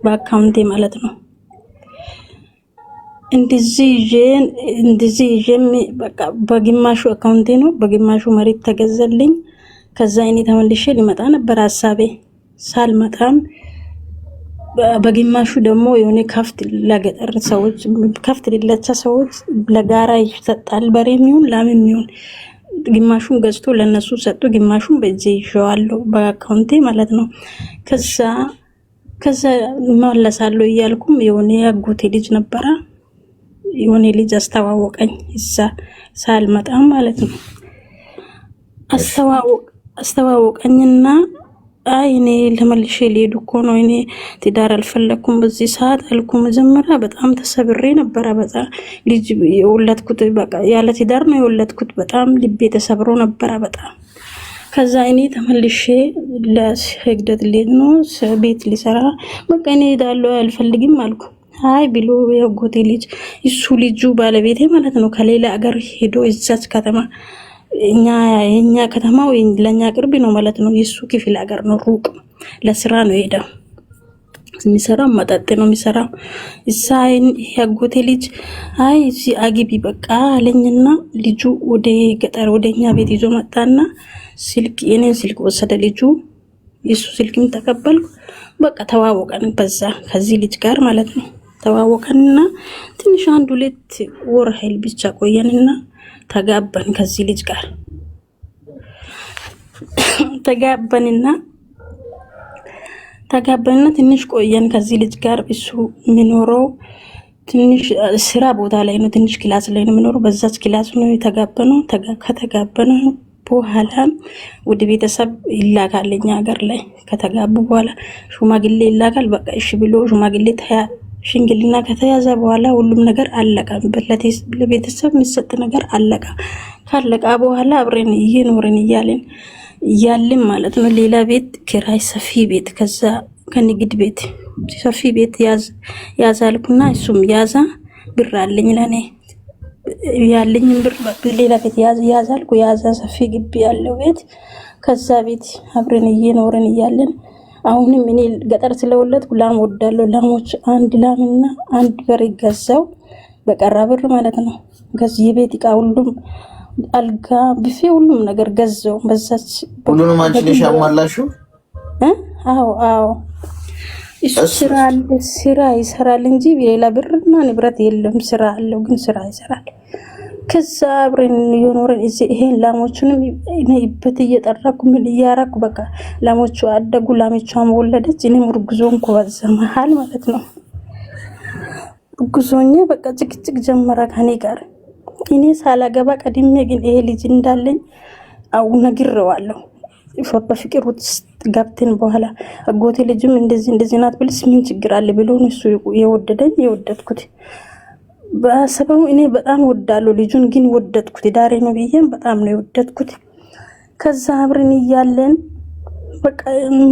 በአካውንቴ ማለት ነው። እንደዚህ በቃ በግማሹ አካውንቴ ነው፣ በግማሹ መሬት ተገዛልኝ። ከዛ እኔ ተመልሼ ሊመጣ ነበር ሐሳቤ። ሳልመጣም በግማሹ ደግሞ የሆነ ከፍት ለገጠር ሰዎች ከፍት ለሌላቸው ሰዎች ለጋራ ይሰጣል። በሬም ይሁን ላምም ይሁን ግማሹን ገዝቶ ለነሱ ሰጡ፣ ግማሹን በእጄ ይዤዋለሁ በአካውንቴ ማለት ነው። ከዛ መለሳለሁ እያልኩም የሆነ ያጎቴ ልጅ ነበረ፣ የሆነ ልጅ አስተዋወቀኝ እዛ ሳልመጣ ማለት ነው። አስተዋወቀኝና አይ እኔ ለመልሼ ልሄድ እኮ ነው፣ እኔ ትዳር አልፈለኩም በዚህ ሰዓት አልኩ። መጀመሪያ በጣም ተሰብሬ ነበረ። በጣም ልጅ የወለድኩት በቃ ያለ ትዳር ነው የወለድኩት። በጣም ልቤ ተሰብሮ ነበረ በጣም። ከዛ እኔ ተመልሼ ለስግደት ልሄድ ነው ቤት ሊሰራ በቃ እኔ ሄዳለሁ አልፈልግም አልኩ። አይ ብሎ የጎቴ ልጅ እሱ ልጁ ባለቤቴ ማለት ነው ከሌላ አገር ሄዶ እዛች ከተማ የኛ ከተማው ለኛ ቅርብ ነው ማለት ነው። የሱ ክፍለ ሀገር ነው ሩቅ ለስራ ነው ሄደው የሚሰራው መጠጥ ነው የሚሰራው። እሳይን ያጎቴ ልጅ አይ እዚህ አግቢ በቃ አለኝና ልጁ ወደ ገጠር ወደኛ ቤት ይዞ መጣና ስልክ የኔን ስልክ ወሰደ ልጁ። የሱ ስልክም ተቀበልኩ። በቃ ተዋወቀን በዛ ከዚህ ልጅ ጋር ማለት ነው። ተዋወቀንና ትንሽ 1-2 ወር ኃይል ብቻ ቆየንና ተጋባን ከዚህ ልጅ ጋር ተጋባንና ትንሽ ቆየን ከዚህ ልጅ ጋር። እሱ የሚኖረው ትንሽ ስራ ቦታ ላይ ነው፣ ትንሽ ክላስ ላይ ነው የሚኖረው። በዛች ክላስ ነው የተጋባነው። ከተጋባነው በኋላ ወደ ቤተሰብ ይላካል። እኛ ሀገር ላይ ከተጋቡ በኋላ ሽማግሌ ይላካል። በቃ እሺ ብሎ ሽማግሌ ሽንግልና ከተያዘ በኋላ ሁሉም ነገር አለቀ። ለቤተሰብ የሚሰጥ ነገር አለቀ። ካለቀ በኋላ አብረን እየኖርን እያልን ማለት ነው። ሌላ ቤት ኪራይ ሰፊ ቤት፣ ከዛ ከንግድ ቤት ሰፊ ቤት ያዛልኩና እሱም ያዛ ብር አለኝ ለኔ ያለኝ ብር ሌላ ቤት ያዛልኩ ያዛ ሰፊ ግቢ ያለው ቤት። ከዛ ቤት አብረን እየኖርን እያልን አሁንም እኔ ገጠር ስለወለድኩ ላም ወዳለሁ። ላሞች 1 ላምና 1 በሬ ገዛው በቀራ ብር ማለት ነው። ገዚህ የቤት ዕቃ ሁሉም አልጋ ብፌ ሁሉም ነገር ገዛው በዛች። ሁሉንም አንቺ ነሽ ያሟላሽው? አዎ እሱ ስራ ይሰራል እንጂ ሌላ ብርና ንብረት የለም። ስራ አለው ግን ስራ ይሰራል። ከዛ አብረን የኖረን እዚህ ይሄን ላሞቹንም እኔበት እየጠራኩ ምን እያራኩ በቃ ላሞቹ አደጉ። ላሞቿም ወለደች። እኔም እርጉዞን በዛ መሃል ማለት ነው። እርጉዞኛ በቃ ጭቅጭቅ ጀመረ ከኔ ጋር። እኔ ሳላገባ ቀድሜ ግን ይሄ ልጅ እንዳለኝ ነግሬዋለሁ። በፍቅር ውስጥ ገብተን በኋላ አጎቴ ልጅም እንደዚህ ናት ብልስ ምን ችግር አለ ብሎ ነው እሱ የወደድኩት። በሰበቡ እኔ በጣም ወዳለሁ ልጁን ግን ወደድኩት። ዳሬ ነው ብዬም በጣም ነው የወደድኩት። ከዛ አብረን እያለን በቃ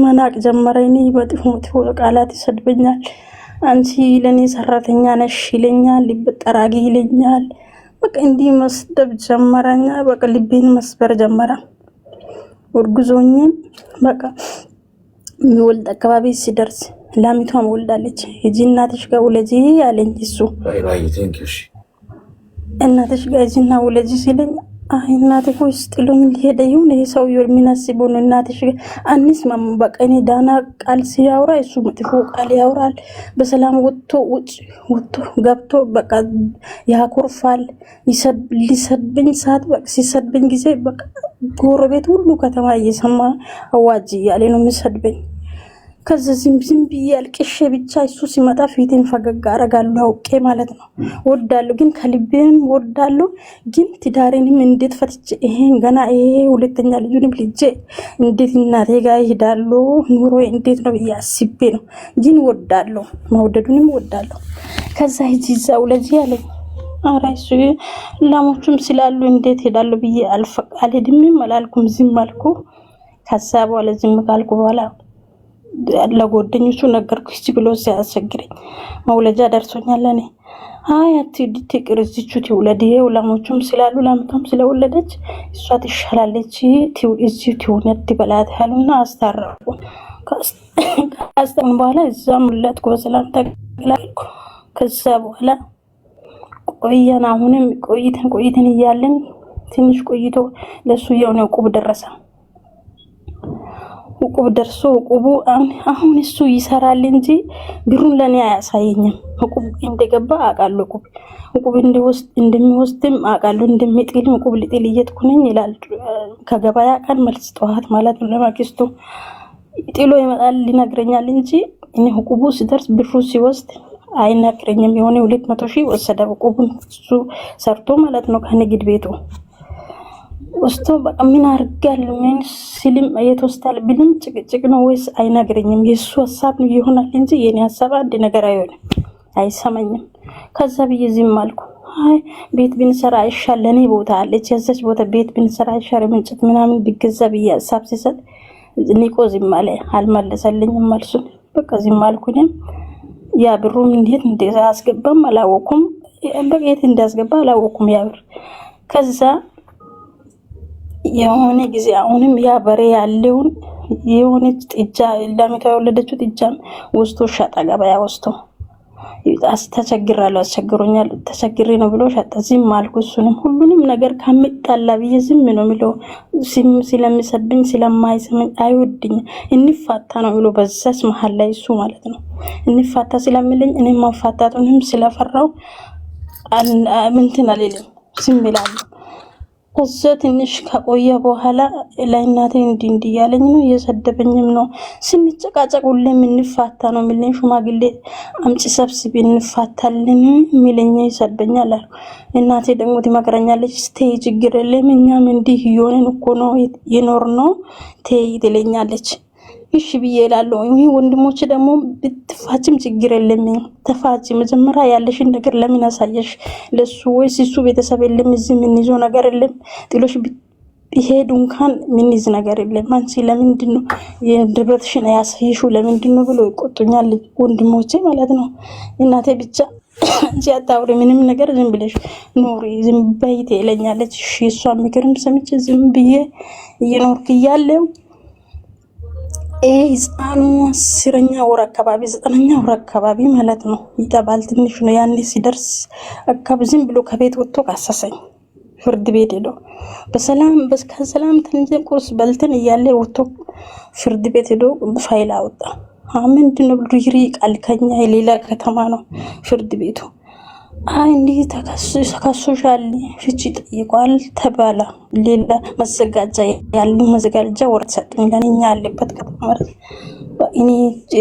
መናቅ ጀመረ። እኔ በጥፎ ቃላት ይሰድበኛል። አንቺ ለኔ ሰራተኛ ነሽ ይለኛል፣ ልብጠራጊ ይለኛል። በቃ እንዲህ መስደብ ጀመረኛ። በቃ ልቤን መስበር ጀመረ። እርጉዞኝም በቃ የሚወልድ አካባቢ ሲደርስ ላሚቷም ወልዳለች። ሂጂ እናትሽ ጋር ውለጂ ያለኝ እሱ። እናትሽ ጋር ሂጂና ውለጂ ሲለኝ አይ እናቴ ሆይስ ጥሎኝ ሊሄድ ይሁን ይሄ ሰው የሚናስበው ነው። እናትሽ አንስማም በቃ እኔ ዳና ቃል ሲያወራ እሱ መጥፎ ቃል ያወራል። በሰላም ወጥቶ ገብቶ በቃ ያኮርፋል። ሊሰድብኝ ሰዓት በቃ ሲሰድብኝ ጊዜ በቃ ጎረቤት ሁሉ ከተማ እየሰማ አዋጅ እያለ ነው የሚሰድበኝ። ከዛ ዝም ብዬ አልቅሼ ብቻ እሱ ሲመጣ ፊቴን ፈገግ አረጋለሁ አውቄ ማለት ነው። ወዳለሁ ግን ከልቤም ወዳለሁ። ግን ትዳሬንም እንዴት ፈትቼ ይሄን ገና ይሄ ሁለተኛ ልጁንም ልጄ እንዴት እናቴ ጋር ይሄዳለሁ ኑሮ እንዴት ነው ያስቤ ነው። ግን ወዳለሁ፣ መውደዱንም ወዳለሁ። ከዛ ሂጂዛው ለዚህ ያለኝ አራይሱ ላሞቹም ስላሉ እንዴት ሄዳለሁ ብዬ አልሄድም አላልኩም፣ ዝም አልኩ። ከዛ በኋላ ዝም ካልኩ በኋላ ለጓደኞቹ ነገርኩ። እሺ ብሎ ሲያስቸግረኝ መውለጃ ደርሶኛል። እኔ አይ አትሂድ ትቅር እዚቹ ትውለድ፣ ላሞቹም ስላሉ ላምቷም ስለወለደች እሷ ትሻላለች እዚሁ ትውለድ በላት ያሉና አስታረቁ። ከአስታረቁ በኋላ እዛም ወለድኩ በሰላም ተገላገልኩ። ከዛ በኋላ ቆየን። አሁንም ቆይተን እያለን ትንሽ ቆይቶ ለሱ የሆነ ቁብ ደረሰ። እቁብ ደርሶ እቁቡ አሁን እሱ ይሰራል እንጂ ብሩን ለኔ አያሳየኝም። እቁብ እንደገባ አውቃለሁ። እቁብ እንደሚወስድም አውቃለሁ። እንደሚጥልም እቁብ ልጥል እየትኩነኝ ይላል። ከገበያ ቀን መልስ ጠዋት ማለት ነው። ለማግስቱ ጥሎ ይመጣል ሊነግረኛል እንጂ እኔ እቁቡ ሲደርስ ብሩ ሲወስድ አይነግረኝም። የሆነ 200 ሺህ ወሰደ እቁቡን እሱ ሰርቶ ማለት ነው ከንግድ ቤቱ ወስቶ በቃ ምን አርጋል ምን ሲልም የተወስታል ብልም ጭቅጭቅ ነው ወይስ አይነግረኝም። የሱ ሐሳብ ነው ይሆናል እንጂ የኔ ሐሳብ አንድ ነገር አይሆንም፣ አይሰማኝም። ከዛ ብዬ ዝም አልኩ። አይ ቤት ብንሰራ አይሻል ለኔ ቦታ አለች ያዘች ቦታ ቤት ብንሰራ አይሻል እንጨት ምናምን ቢገዛ ብዬ ሐሳብ ሲሰጥ ኒቆ ዝም አለ፣ አልመለሰልኝም መልሱን። በቃ ዝም አልኩኝ። ያ ብሩም እንዴት እንዳስገባም አላወኩም፣ በቃ እንዳስገባ አላወኩም ያ ብር። ከዛ የሆነ ጊዜ አሁንም ያ በሬ ያለውን የሆነች ጥጃ ለሚካ የወለደችው ጥጃም ወስቶ ሸጠ፣ ገበያ ወስቶ ተቸግራለሁ፣ አስቸግሮኛል፣ ተቸግሬ ነው ብሎ ሸጠ። ዝም አልኩ። እሱንም ሁሉንም ነገር ከምጣላ ብዬ ዝም ነው የሚለው። ስለሚሰድብኝ ስለማይሰማኝ አይወድኝ እንፋታ ነው ብሎ በዛስ መሀል ላይ እሱ ማለት ነው እንፋታ ስለሚለኝ እኔም ማፋታቱንም ስለፈራው ምንትን አልልም፣ ዝም እላለሁ። ከዛ ትንሽ ከቆየ በኋላ ለእናቴ እንዲህ ያለኝ ነው፣ እየሰደበኝም ነው። ስንጨቃጨቅ ሁሌም እንፋታ ነው የሚለኝ። ሽማግሌ አምጪ ሰብስቢ እንፋታለን የሚለኝ፣ ይሰድበኛል አሉ። እናቴ ደግሞ ትመክረኛለች፣ ተይ ችግር የለም እኛም እንዲህ እየሆንን እኮ ነው የኖርነው ተይ ትለኛለች። እሺ ብዬ እላለሁ። ይሄ ወንድሞች ደግሞ ብትፋጭም ችግር የለም ተፋጭ፣ መጀመሪያ ያለሽን ነገር ለምን አሳየሽ ለሱ? ወይስ እሱ ቤተሰብ የለም እዚህ ምን ይዞ ነገር የለም ጥሎሽ ቢሄድ እንኳን ምን ይዝ ነገር የለም። አንቺ ለምንድን ነው የድብረትሽን ያሳየሽው ለምንድን ነው ብሎ ይቆጡኛል ወንድሞቼ ማለት ነው። እናቴ ብቻ አንቺ አታውሪ ምንም ነገር ዝም ብለሽ ኑሪ ዝም በይ ትለኛለች። እሺ እሷ ምክርም ሰምቼ ዝም ብዬ እየኖርኩ እያለሁ ህፃኑ 10ኛ ወር አካባቢ 9ኛ ወር አካባቢ ማለት ነው ይጠባል ትንሽ ነው። ያኔ ሲደርስ አካባቢ ዝም ብሎ ከቤት ወጥቶ ካሰሰኝ ፍርድ ቤት ሄዶ በሰላም ተንጀ ቁርስ በልተን እያለ ወጥቶ ፍርድ ቤት ሄዶ ፋይል አወጣ። ምንድነው ብሎ ይሪቃል። ከኛ የሌላ ከተማ ነው ፍርድ ቤቱ። እንዲህ ተከሶሻል ፍቺ ጠይቋል ተባለ። ሌላ መዘጋጃ መዘጋጃ ወረድ ሰጡኝ ለኔኛ ያለበት ከተማ። እኔ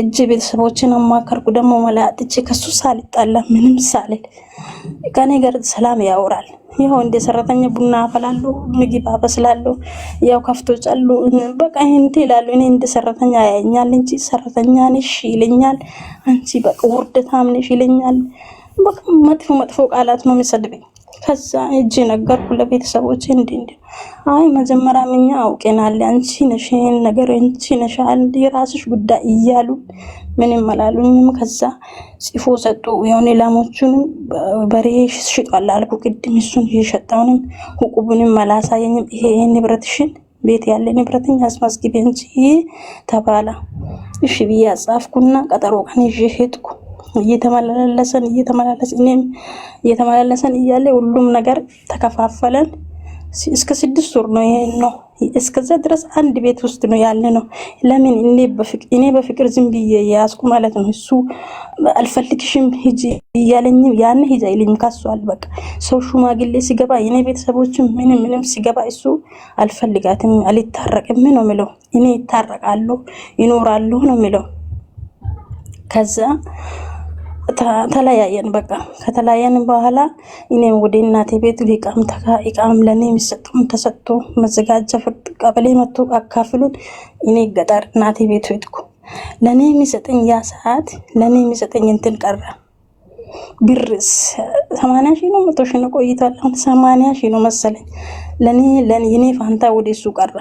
እጅ ቤተሰቦችን አማከርኩ። ደግሞ መላጥቼ ከሱ ሳልጣላ ምንም ሳልል ከኔ ጋር ሰላም ያወራል። ያው እንደ ሰራተኛ ቡና አፈላለሁ፣ ምግብ አበስላለሁ፣ ያው ከፍቶች አሉ በቃ እንት ይላሉ። እኔ እንደ ሰራተኛ ያኛል እንጂ ሰራተኛ ነሽ ይለኛል። አንቺ በቃ ውርደታም ነሽ ይለኛል። በቃ መጥፎ ቃላት ነው የሚሰድበኝ። ከዛ እጄ ነገርኩ ለቤተሰቦቼ እንዴ አይ መጀመሪያ ምኛ አውቀናል አንቺ ነሽ ነገር አንቺ ነሽ አንድ የራስሽ ጉዳይ እያሉ ምንም አላሉኝም። ከዛ ጽፎ ሰጡ። የሆነ ላሞቹን በሬ ሽጧል አልኩ ቅድም እሱን እየሸጣውንም ሁቁቡንም አላሳየኝም። ይሄ ንብረትሽን ቤት ያለ ንብረትኝ አስመዝግቢ እንጂ ተባለ። እሺ ብዬ ጻፍኩና ቀጠሮ ቀን ይዤ ሄድኩ። እየተመላለሰን እያለ ሁሉም ነገር ተከፋፈለን። እስከ 6 ወር ነው ይሄን ነው እስከዛ ድረስ አንድ ቤት ውስጥ ነው ያለ ነው። ለምን እኔ በፍቅር ዝም ብዬ ያስኩ ማለት ነው። እሱ አልፈልግሽም ሂጂ እያለኝ ያን ሂጂ አይልኝ ካሷል። በቃ ሰው ሽማግሌ ሲገባ የኔ ቤተሰቦችም ምንም ሲገባ እሱ አልፈልጋትም አልታረቅም ነው የሚለው። እኔ ይታረቃለሁ ይኖራለሁ ነው የሚለው። ከዛ ተለያየን። በቃ ከተለያየን በኋላ እኔም ወደ እናቴ ቤት ኢቃም ለኔ የሚሰጡን ተሰጥቶ መዘጋጃ ፍርድ ቀበሌ መጥቶ አካፍሉን። እኔ ገጠር እናቴ ቤት ሄድኩ። ለኔ የሚሰጠኝ ያ ሰዓት ለኔ የሚሰጠኝ እንትን ቀረ። ብርስ 80 ሺህ ነው 100 ሺህ ነው ቆይቷል። 80 ሺህ ነው መሰለኝ ለኔ የኔ ፋንታ ወደ እሱ ቀረ።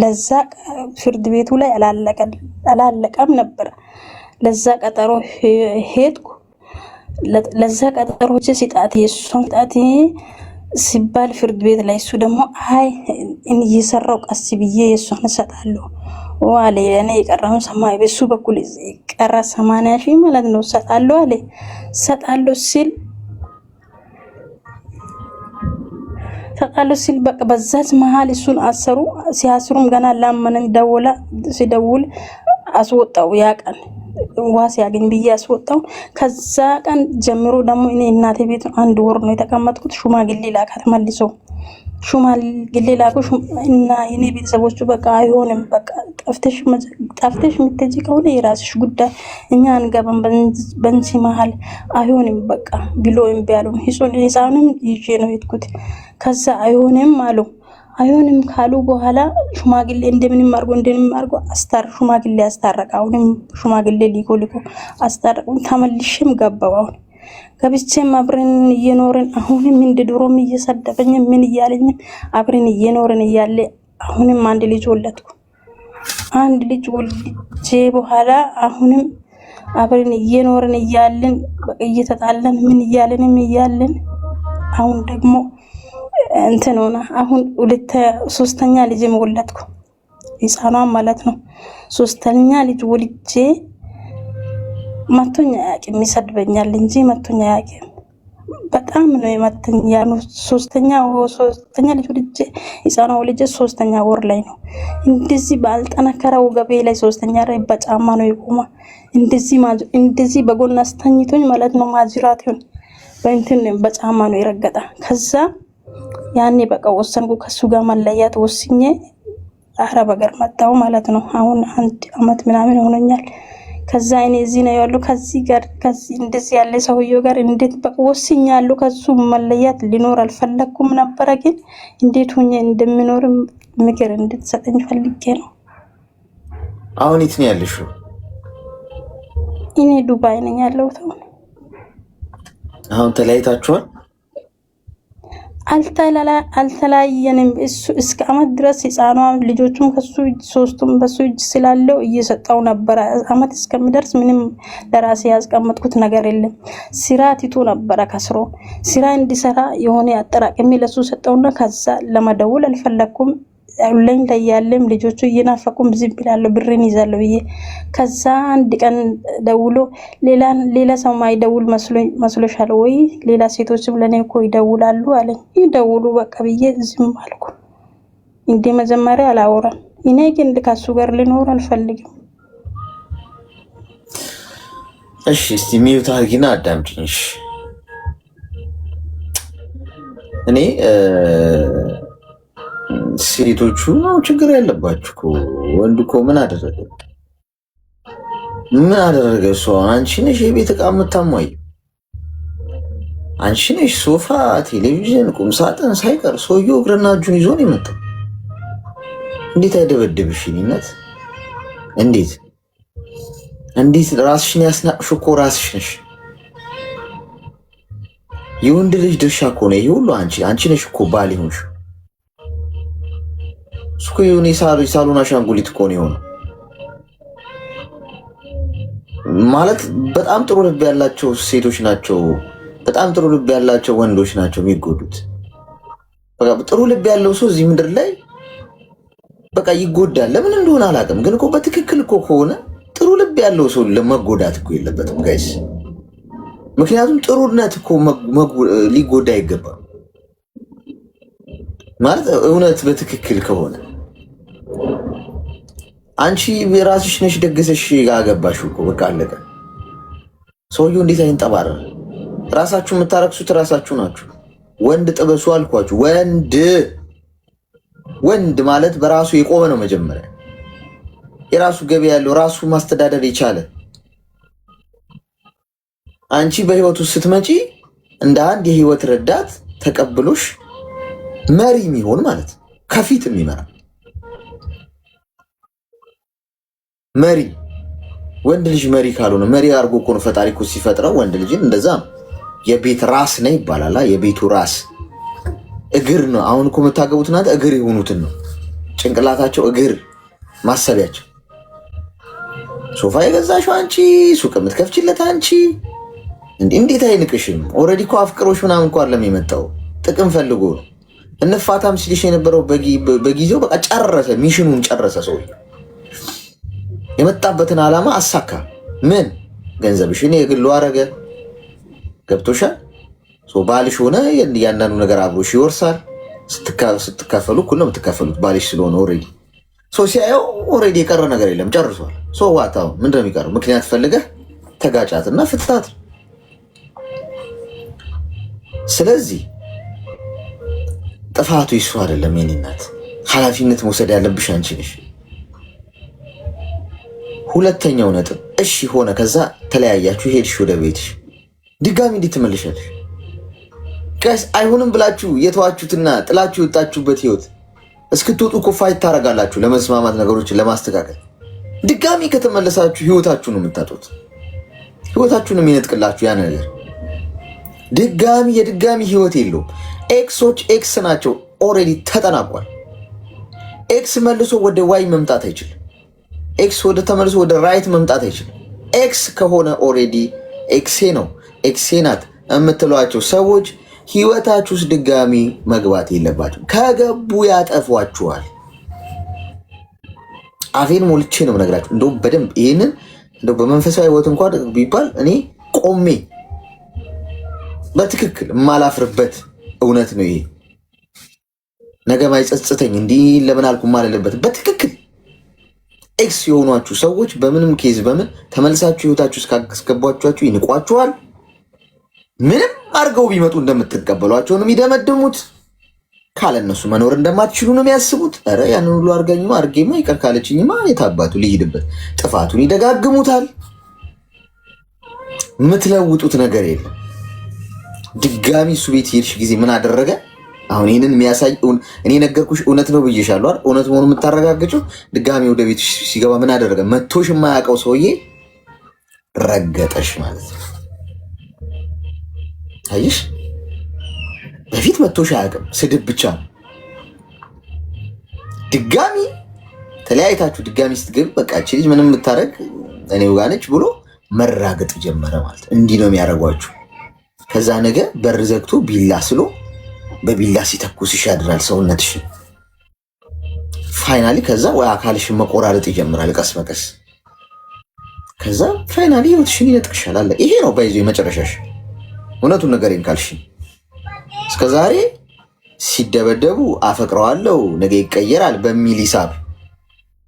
ለዛ ፍርድ ቤቱ ላይ አላለቀም ነበር። ለዛ ቀጠሮ ሄድኩ። ለዛ ቀጠሮች ሲጣት የሱን ጣት ሲባል ፍርድ ቤት ላይ እሱ ደግሞ አይ እኔ እየሰራው ቀስ ብዬ የሱን ሰጣለሁ ዋለ። እኔ የቀረው ሰማይ በሱ በኩል ቀረ 80 ሺህ ማለት ነው ሰጣለሁ አለ። ሰጣለሁ ሲል ተጣሉ ሲል በቃ በዛች መሀል እሱን አሰሩ። ሲያስሩም ገና ላመነኝ ደወላ ሲደውል አስወጣው። ያ ቀን ዋስ ያገኝ ብዬ አስወጣው። ከዛ ቀን ጀምሮ ደግሞ እኔ እናቴ ቤት 1 ወር ነው የተቀመጥኩት። ሽማግሌ ላካ ተመልሶ ሽማግሌ ላኩ እና የኔ ቤተሰቦቹ በቃ አይሆንም፣ በቃ ጠፍተሽ የምትሄጂ ከሆነ የራስሽ ጉዳይ፣ እኛ አንገባም በንሲ መሀል አይሆንም በቃ ብሎ እምቢ አሉ። ህፃኑም ይዤ ነው የሄድኩት። ከዛ አይሆንም አሉ። አይሆንም ካሉ በኋላ ሽማግሌ እንደምንም አድርጎ ሽማግሌ አስታረቀ። አሁንም ሽማግሌ ሊኮ አስታረቁ። ተመልሼም ገባሁ። አሁን ገብቼም አብረን እየኖርን አሁንም እንደ ድሮም እየሰደበኝ ምን እያለኝ አብረን እየኖርን እያለ አሁንም አንድ ልጅ ወለድኩ። አንድ ልጅ ወልጄ በኋላ አሁንም አብረን እየኖርን እያለን እየተጣለን ምን እያለን አሁን ደግሞ እንትን ሆነ። አሁን 3ኛ ልጅ ወለድኩ፣ ህፃኗን ማለት ነው። 3ኛ ልጅ ወልጄ መቶኛ ያቂም ይሰድበኛል እንጂ መቶኛ ያቂም በጣም ነው የመተኛ። ያ 3ኛ ልጅ ወልጄ ህፃኗ ወልጄ 3ኛ ወር ላይ ነው እንደዚህ ባልጠነከረው ገቤ ላይ 3ኛ ላይ በጫማ ነው የቆመ። እንደዚህ በጎን አስተኝቶኝ ማለት ነው። ማጅራቱን በእንትን በጫማ ነው የረገጠ። ከዛ ያኔ በቃ ወሰንኩ ከሱ ጋር መለያት ወስኜ አረብ ሀገር መጣሁ ማለት ነው። አሁን 1 አመት ምናምን ሆኖኛል። ከዛ እኔ እዚህ ነው ያለው ከዚህ እንደዚህ ያለ ሰውዬው ጋር እንዴት በቃ ወስኛለሁ። ከሱ መለያት ሊኖር አልፈለኩም ነበር፣ ግን እንዴት ሆኜ እንደምኖር ምክር እንድትሰጠኝ ፈልጌ ነው። አሁን የት ነው ያለሽው? እኔ ዱባይ ነኝ ያለሁት። አሁን ተለያይታችኋል? አልተለያየንም። እሱ እስከ አመት ድረስ ህፃኗ ልጆቹም ከሱ እጅ 3ቱም በሱ እጅ ስላለው እየሰጣው ነበር። አመት እስከሚደርስ ምንም ለራሴ ያስቀመጥኩት ነገር የለም። ስራ ትቶ ነበር ከስሮ ስራ እንዲሰራ የሆነ አጠራቅሜ ለሱ ሰጠውና ከዛ ለመደወል አልፈለኩም። ሁሌም ላይ ያለም ልጆቹ እየናፈቁም ዝም ብላለሁ ብሬን ይዛለሁ ብዬ። ከዛ አንድ ቀን ደውሎ ሌላ ሰው ማይደውል መስሎሻል ወይ? ሌላ ሴቶችም ለኔ እኮ ይደውላሉ አለኝ። ይደውሉ በቃ ብዬ ዝም አልኩ። እንደ መጀመሪያ አላወራም። እኔ ግን ከሱ ጋር ልኖር አልፈልግም። እሺ እስቲ ሚዩት አድርጊና አዳምጪኝ። እኔ ሴቶቹ ነው ችግር ያለባችሁ እኮ። ወንድ እኮ ምን አደረገ? እሱ አንቺ ነሽ የቤት ዕቃ የምታሟይ፣ አንቺ ነሽ ሶፋ፣ ቴሌቪዥን፣ ቁም ሳጥን ሳይቀር። ሰውየው እግርና እጁን ይዞ ነው የመጣው። እንዴት አይደበድብሽ? ይነት እንዴት ራስሽን ያስናቅሽ እኮ ራስሽ ነሽ። የወንድ ልጅ ድርሻ እኮ ነው ይሄ ሁሉ። አንቺ ነሽ እኮ ባል ይሁንሽ። እስኩ የሆነ ሳሎን አሻንጉሊት እኮ ነው የሆነው። ማለት በጣም ጥሩ ልብ ያላቸው ሴቶች ናቸው፣ በጣም ጥሩ ልብ ያላቸው ወንዶች ናቸው የሚጎዱት። በቃ ጥሩ ልብ ያለው ሰው እዚህ ምድር ላይ በቃ ይጎዳል። ለምን እንደሆነ አላውቅም፣ ግን እኮ በትክክል እኮ ከሆነ ጥሩ ልብ ያለው ሰው ለመጎዳት እኮ የለበትም ጋይስ። ምክንያቱም ጥሩነት እኮ ሊጎዳ አይገባም። ማለት እውነት በትክክል ከሆነ አንቺ ራስሽ ነሽ ደግሰሽ ያገባሽው እኮ በቃ አለቀ። ሰውየው እንዴት አይንጠባረር? ራሳችሁ የምታረክሱት ራሳችሁ ናችሁ። ወንድ ጥበሱ አልኳችሁ። ወንድ ማለት በራሱ የቆመ ነው። መጀመሪያ የራሱ ገቢ ያለው ራሱ ማስተዳደር የቻለ። አንቺ በህይወቱ ስትመጪ እንደ አንድ የህይወት ረዳት ተቀብሎሽ መሪ የሚሆን ማለት ከፊት የሚመራ መሪ። ወንድ ልጅ መሪ ካልሆነ መሪ አድርጎ እኮ ነው ፈጣሪ እኮ ሲፈጥረው ወንድ ልጅን እንደዛ ነው። የቤት ራስ ነው ይባላል። የቤቱ ራስ እግር ነው። አሁን እኮ የምታገቡት እናንተ እግር የሆኑትን ነው። ጭንቅላታቸው እግር ማሰቢያቸው። ሶፋ የገዛሽው አንቺ፣ ሱቅ የምትከፍችለት አንቺ። እንዴት አይንቅሽም? ኦልሬዲ እኮ አፍቅሮሽ ምናምን እንኳን ለሚመጣው ጥቅም ፈልጎ ነው። እንፋታም ሲልሽ የነበረው በጊዜው በቃ ጨረሰ፣ ሚሽኑን ጨረሰ። ሰው የመጣበትን ዓላማ አሳካ። ምን ገንዘብሽን የግሉ አረገ። ገብቶሻል? ባልሽ ሆነ እያንዳንዱ ነገር አብሮሽ ይወርሳል። ስትካፈሉ እኩል ነው የምትካፈሉት ባልሽ ስለሆነ ኦልሬዲ ሲያየው ኦልሬዲ የቀረ ነገር የለም ጨርሷል። ዋታው ምንድነው የሚቀረው? ምክንያት ፈልገህ ተጋጫትና ፍታት። ስለዚህ ጥፋቱ ይሱ አይደለም የኔ እናት፣ ኃላፊነት መውሰድ ያለብሽ አንቺ ነሽ። ሁለተኛው ነጥብ እሺ ሆነ፣ ከዛ ተለያያችሁ፣ ሄድሽ ወደ ቤትሽ፣ ድጋሚ እንዴት ትመልሻለሽ? ጋይስ አይሆንም ብላችሁ የተዋችሁትና ጥላችሁ የወጣችሁበት ህይወት እስክትወጡ እኮ ፋይት ታደርጋላችሁ ለመስማማት ነገሮችን ለማስተካከል። ድጋሚ ከተመለሳችሁ ህይወታችሁ ነው የምታጡት፣ ህይወታችሁ ነው የሚነጥቅላችሁ ያ ነገር። የድጋሚ ህይወት የለውም። ኤክሶች ኤክስ ናቸው፣ ኦልሬዲ ተጠናቋል። ኤክስ መልሶ ወደ ዋይ መምጣት አይችልም። ኤክስ ተመልሶ ወደ ራይት መምጣት አይችልም። ኤክስ ከሆነ ኦልሬዲ ኤክሴ ነው ኤክሴ ናት የምትሏቸው ሰዎች ህይወታችሁ ውስጥ ድጋሚ መግባት የለባቸው። ከገቡ ያጠፏችኋል። አፌን ሞልቼ ነው የምነግራችሁ። እንደውም በደንብ ይህንን እንደው በመንፈሳዊ ህይወት እንኳን ቢባል እኔ ቆሜ በትክክል የማላፍርበት እውነት ነው ይሄ። ነገ ማይጸጽተኝ እንዲህ ለምን አልኩ ማለለበት በትክክል ኤክስ የሆኗችሁ ሰዎች በምንም ኬዝ በምን ተመልሳችሁ ህይወታችሁ እስካስገቧችሁ ይንቋችኋል። ምንም አድርገው ቢመጡ እንደምትቀበሏቸው ነው የሚደመድሙት። ካለነሱ መኖር እንደማትችሉ ነው የሚያስቡት። ኧረ ያንን ሁሉ አርጌማ ይቅር ካለችኝማ የታባቱ ልሂድበት። ጥፋቱን ይደጋግሙታል። የምትለውጡት ነገር የለም። ድጋሚ እሱ ቤት ሄድሽ ጊዜ ምን አደረገ? አሁን ይህንን የሚያሳይ እኔ ነገርኩሽ እውነት ነው ብዬሻለሁ አይደል? እውነት መሆኑ የምታረጋግጪው ድጋሚ ወደ ቤት ሲገባ ምን አደረገ? መቶሽ የማያውቀው ሰውዬ ረገጠሽ ማለት ነው። አይሽ በፊት መቶሽ አያውቅም፣ ስድብ ብቻ ነው። ድጋሚ ተለያይታችሁ ድጋሚ ስትገቢ በቃ እቺ ልጅ ምንም የምታረግ እኔው ጋር ነች ብሎ መራገጥ ጀመረ ማለት ነው። እንዲህ ነው የሚያደርጓችሁ። ከዛ ነገ በር ዘግቶ ቢላ ስሎ በቢላ ሲተኩስሽ ያድራል ሰውነትሽን። ፋይናሊ ከዛ ወይ አካልሽን መቆራረጥ ይጀምራል ቀስ በቀስ። ከዛ ፋይናሊ ህይወትሽን ይነጥቅሻል አለ። ይሄ ነው ባይዞ የመጨረሻሽ። እውነቱን ነገሬን ካልሽኝ እስከዛሬ ሲደበደቡ አፈቅረዋለሁ ነገ ይቀየራል በሚል ሂሳብ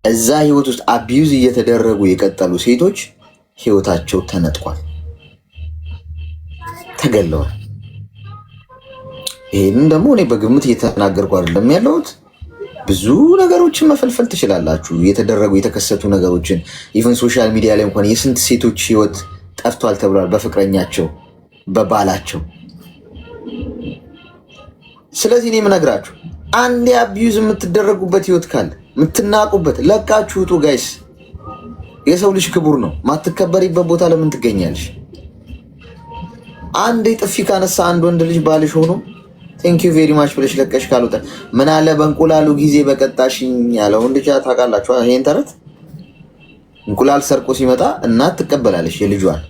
እዛ ህይወት ውስጥ አቢዩዝ እየተደረጉ የቀጠሉ ሴቶች ህይወታቸው ተነጥቋል፣ ተገለዋል። ይህንን ደግሞ እኔ በግምት እየተናገርኩ አይደለም ያለሁት። ብዙ ነገሮችን መፈልፈል ትችላላችሁ። የተደረጉ የተከሰቱ ነገሮችን ኢቨን ሶሻል ሚዲያ ላይ እንኳን የስንት ሴቶች ህይወት ጠፍቷል ተብሏል በፍቅረኛቸው በባላቸው። ስለዚህ እኔ የምነግራችሁ አንድ አቢዩዝ የምትደረጉበት ህይወት ካለ የምትናቁበት ለቃችሁ ውጡ ጋይስ። የሰው ልጅ ክቡር ነው። ማትከበሪበት ቦታ ለምን ትገኛለሽ? አንድ ጥፊ ካነሳ አንድ ወንድ ልጅ ባልሽ ሆኖ ቴንክ ዩ ቬሪ ማች ብለሽ ለቀሽ ካልወጣ ምን አለ በእንቁላሉ ጊዜ በቀጣሽኝ ያለው ወንድ ልጅ ታውቃላችሁ። ይሄን ተረት እንቁላል ሰርቆ ሲመጣ እናት ትቀበላለች የልጇን።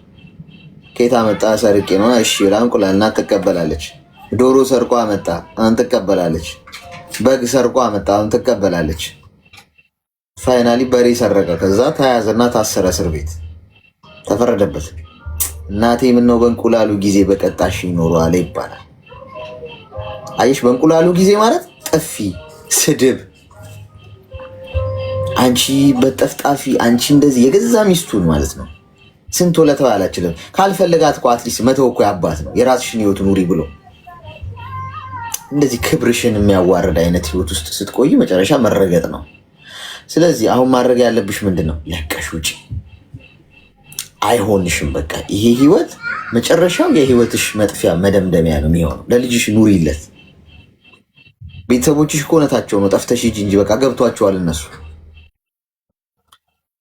ከየት አመጣ? ሰርቄ ነው። እሺ ብላ እንቁላል እናት ትቀበላለች። ዶሮ ሰርቆ አመጣ፣ አሁን ትቀበላለች። በግ ሰርቆ አመጣ፣ አሁን ትቀበላለች። ፋይናሊ በሬ ሰረቀ፣ ከዛ ተያዘና ታሰረ፣ እስር ቤት ተፈረደበት። እናቴ ምነው በእንቁላሉ ጊዜ በቀጣሽ ይኖረዋል ይባላል። አይሽ በእንቁላሉ ጊዜ ማለት ጥፊ፣ ስድብ፣ አንቺ በጠፍጣፊ አንቺ እንደዚህ የገዛ ሚስቱን ማለት ነው። ስንት ወለታ አላችለም። ካልፈለጋት እኮ አትሊስት መተው እኮ ያባት ነው። የራስሽን ህይወት ኑሪ ብሎ እንደዚህ ክብርሽን የሚያዋርድ አይነት ህይወት ውስጥ ስትቆይ መጨረሻ መረገጥ ነው። ስለዚህ አሁን ማድረግ ያለብሽ ምንድን ነው? ለቀሽ ውጪ። አይሆንሽም። በቃ ይሄ ህይወት መጨረሻው የህይወትሽ መጥፊያ መደምደሚያ ነው የሚሆነው። ለልጅሽ ኑሪለት። ቤተሰቦችሽ እኮ እውነታቸው ነው። ጠፍተሽ ሂጂ እንጂ በቃ ገብቷቸዋል እነሱ።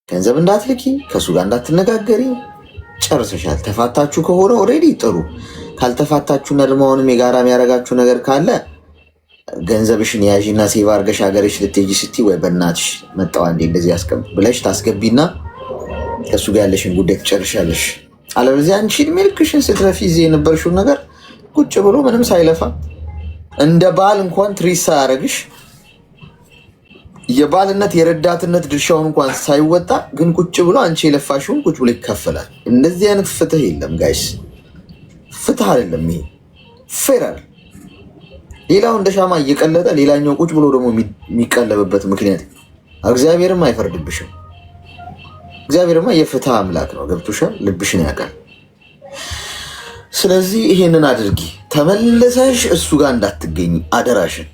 ገንዘብ እንዳትልኪ፣ ከእሱ ጋር እንዳትነጋገሪ፣ ጨርሰሻል። ተፋታችሁ ከሆነ ኦልሬዲ ጥሩ። ካልተፋታችሁና ደግሞ አሁንም የጋራ የሚያደርጋችሁ ነገር ካለ ገንዘብሽን ያዥና ሴቭ አድርገሽ ሀገርሽ ልትሄጂ ስትይ ወይ በእናትሽ መጣው አንዴ እንደዚህ ያስቀምጥ ብለሽ ታስገቢና ከእሱ ጋር ያለሽን ጉዳይ ትጨርሻለሽ። አለበለዚያ አንቺ እድሜ ልክሽን ስትለፊ እዚህ የነበርሽውን ነገር ቁጭ ብሎ ምንም ሳይለፋ እንደ ባል እንኳን ትሪት ሳያደርግሽ የባልነት የረዳትነት ድርሻውን እንኳን ሳይወጣ ግን ቁጭ ብሎ አንቺ የለፋሽውን ቁጭ ብሎ ይከፈላል። እንደዚህ አይነት ፍትህ የለም ጋይስ፣ ፍትህ አይደለም ይሄ። ፌራል ሌላው እንደ ሻማ እየቀለጠ ሌላኛው ቁጭ ብሎ ደግሞ የሚቀለብበት ምክንያት እግዚአብሔርም አይፈርድብሽም። እግዚአብሔርማ የፍትህ አምላክ ነው። ገብቶሻል? ልብሽን ያውቃል። ስለዚህ ይሄንን አድርጊ። ተመልሰሽ እሱ ጋር እንዳትገኝ አደራሽን።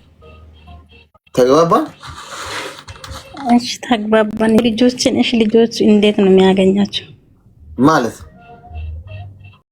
ተግባባን? እሺ ተግባባን። ልጆች እንዴት ነው የሚያገኛቸው ማለት